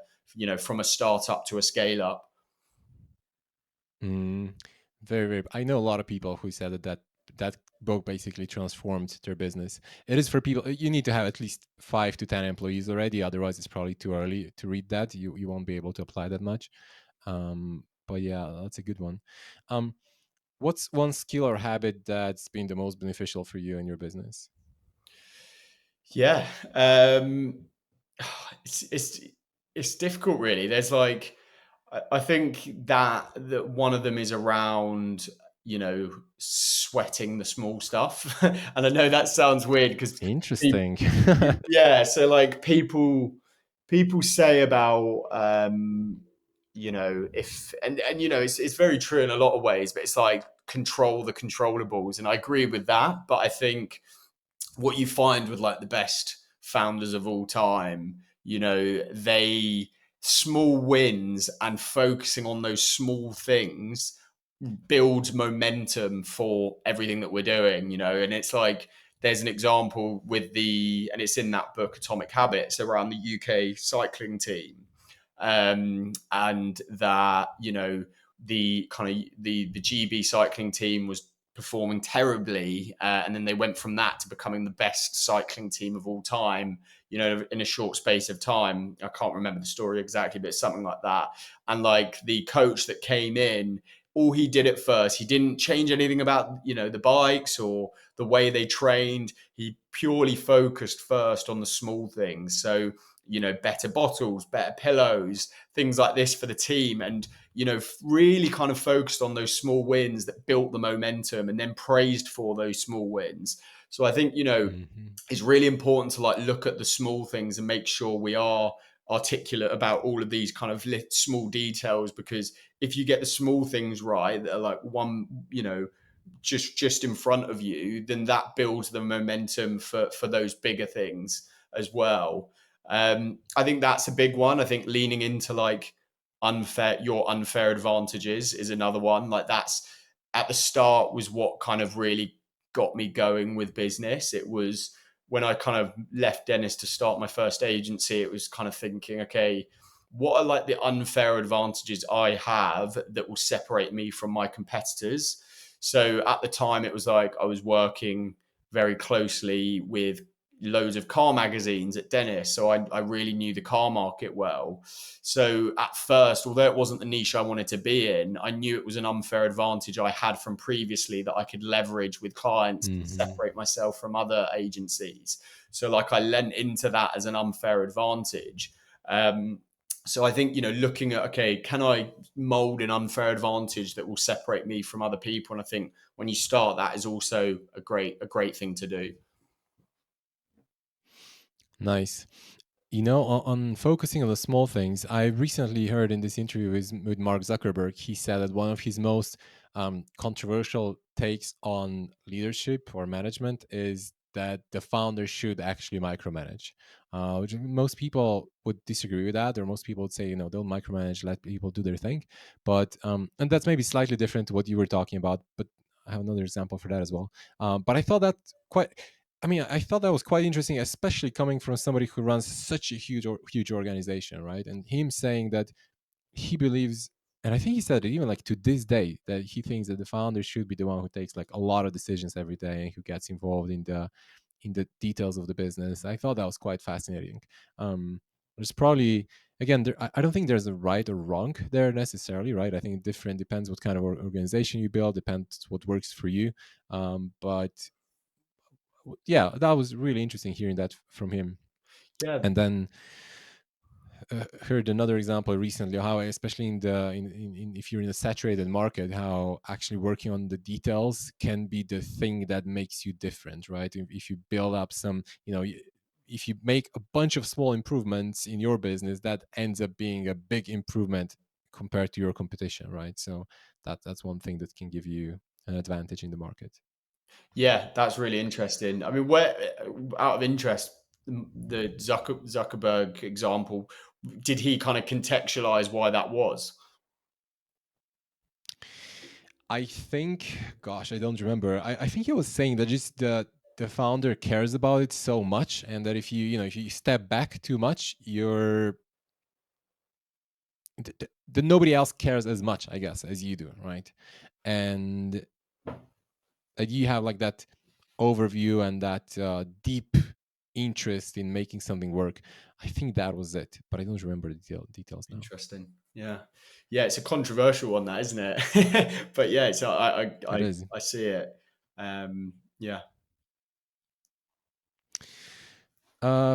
from a startup to a scale up. Mm. Very, very. I know a lot of people who said that book basically transformed their business. It is for people. You need to have at least 5 to 10 employees already. Otherwise, it's probably too early to read that. You won't be able to apply that much. But yeah, that's a good one. Um, what's one skill or habit that's been the most beneficial for you in your business? Yeah. It's, it's, it's difficult really. There's like, I think that one of them is around, sweating the small stuff. And I know that sounds weird because Interesting. yeah, so like people say about if and it's very true in a lot of ways, but it's like control the controllables, and I agree with that. But I think what you find with like the best founders of all time, they small wins and focusing on those small things builds momentum for everything that we're doing, and it's like there's an example with and it's in that book Atomic Habits around the UK cycling team, and that the kind of the GB cycling team was performing terribly, and then they went from that to becoming the best cycling team of all time, in a short space of time. I can't remember the story exactly, but it's something like that. And like the coach that came in, all he did at first, he didn't change anything about the bikes or the way they trained. He purely focused first on the small things. So better bottles, better pillows, things like this for the team, and really kind of focused on those small wins that built the momentum, and then praised for those small wins. So I think Hmm. it's really important to like look at the small things and make sure we are articulate about all of these kind of small details, because if you get the small things right that are like one, just in front of you, then that builds the momentum for those bigger things as well. I think that's a big one. I think leaning into like your unfair advantages is another one. Like that's at the start was what kind of really got me going with business. It was when I kind of left Dennis to start my first agency, it was kind of thinking, okay, what are like the unfair advantages I have that will separate me from my competitors? So at the time, it was like I was working very closely with loads of car magazines at Dennis. So I really knew the car market well. So at first, although it wasn't the niche I wanted to be in, I knew it was an unfair advantage I had from previously that I could leverage with clients and Hmm. separate myself from other agencies. So like I lent into that as an unfair advantage. So I think, looking at, okay, can I mold an unfair advantage that will separate me from other people? And I think when you start, that is also a great thing to do. Nice. On focusing on the small things, I recently heard in this interview with Mark Zuckerberg, he said that one of his most controversial takes on leadership or management is that the founder should actually micromanage, which most people would disagree with that, or most people would say, don't micromanage, let people do their thing. But, and that's maybe slightly different to what you were talking about, but I have another example for that as well. But I thought that quite I thought that was quite interesting, especially coming from somebody who runs such a huge organization, right? And him saying that he believes, and I think he said it even like to this day, that he thinks that the founder should be the one who takes like a lot of decisions every day and who gets involved in the details of the business. I thought that was quite fascinating. There's probably, again, I don't think there's a right or wrong there necessarily, right? I think it different depends what kind of organization you build, depends what works for you. But yeah, that was really interesting hearing that from him. Yeah, And then heard another example recently how, especially in if you're in a saturated market, how actually working on the details can be the thing that makes you different, right? If you build up some, if you make a bunch of small improvements in your business, that ends up being a big improvement compared to your competition, right? So that's one thing that can give you an advantage in the market. yeah, that's really interesting. I mean, where out of interest, the Zuckerberg example, did he kind of contextualize why that was? I think, gosh, I don't remember. I think he was saying that just the founder cares about it so much, and that if you step back too much, the nobody else cares as much, I guess, as you do, right? And that you have like that overview and that deep interest in making something work. I think that was it, but I don't remember the details now. Interesting. Yeah, yeah, it's a controversial one, that isn't it? But yeah, it's It is. I see it. Yeah.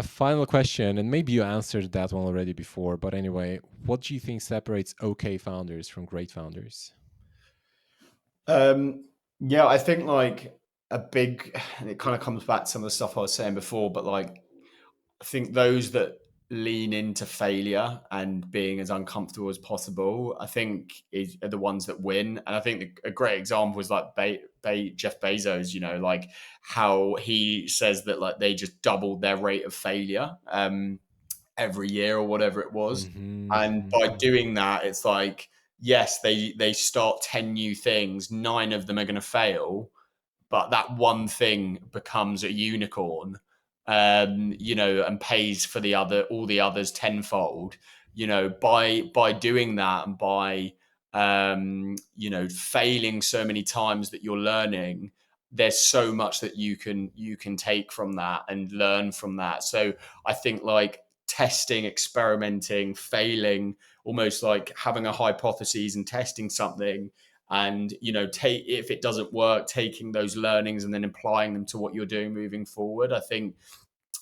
Final question, and maybe you answered that one already before, but anyway, what do you think separates okay founders from great founders? Yeah, I think like a big, and it kind of comes back to some of the stuff I was saying before, but like I think those that lean into failure and being as uncomfortable as possible, I think are the ones that win. And I think a great example is like Jeff Bezos, like how he says that like they just doubled their rate of failure every year or whatever it was. Hmm. And by Hmm. doing that, it's like, yes, they start 10 new things, nine of them are going to fail, but that one thing becomes a unicorn, and pays for all the others tenfold. By doing that and by failing so many times that you're learning, there's so much that you can take from that and learn from that. So I think like testing, experimenting, failing, almost like having a hypothesis and testing something, and take, if it doesn't work, taking those learnings and then applying them to what you're doing moving forward, I think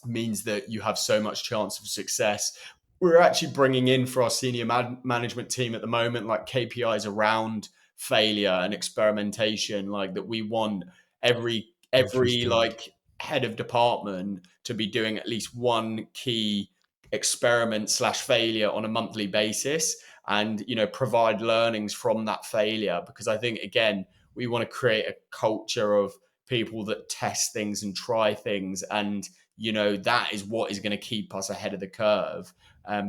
means that you have so much chance of success. We're actually bringing in for our senior management team at the moment like KPIs around failure and experimentation, like that we want every Interesting. like head of department to be doing at least one key experiment slash failure on a monthly basis, and provide learnings from that failure, because I think again we want to create a culture of people that test things and try things and that is what is going to keep us ahead of the curve,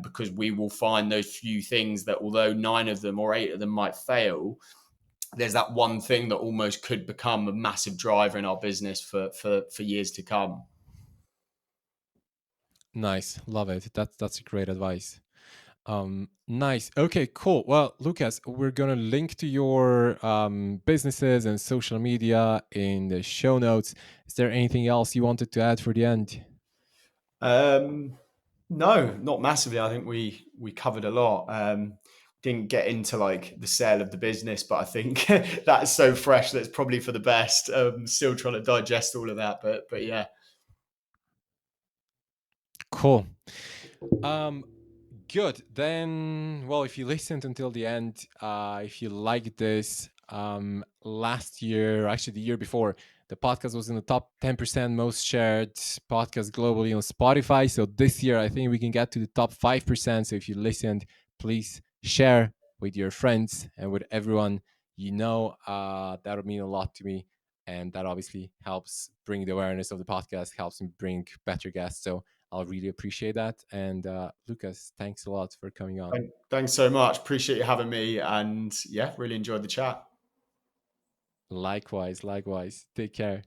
because we will find those few things that, although 9 of them or 8 of them might fail, there's that one thing that almost could become a massive driver in our business for years to come. Nice, love it. That's a great advice. Nice. Okay, cool. Well, Lucas, we're gonna link to your businesses and social media in the show notes. Is there anything else you wanted to add for the end? No, not massively. I think we covered a lot. Didn't get into like the sale of the business, but I think that's so fresh that's probably for the best. Still trying to digest all of that, but yeah. Cool. Um, Good. Then, well, if you listened until the end, if you like this, last year, actually the year before, the podcast was in the top 10% most shared podcast globally on Spotify. So this year, I think we can get to the top 5%. So if you listened, please share with your friends and with everyone you know. That would mean a lot to me. And that obviously helps bring the awareness of the podcast, helps me bring better guests. So I'll really appreciate that. And Lucas, thanks a lot for coming on. Thanks so much. Appreciate you having me, and yeah, really enjoyed the chat. Likewise, likewise. Take care.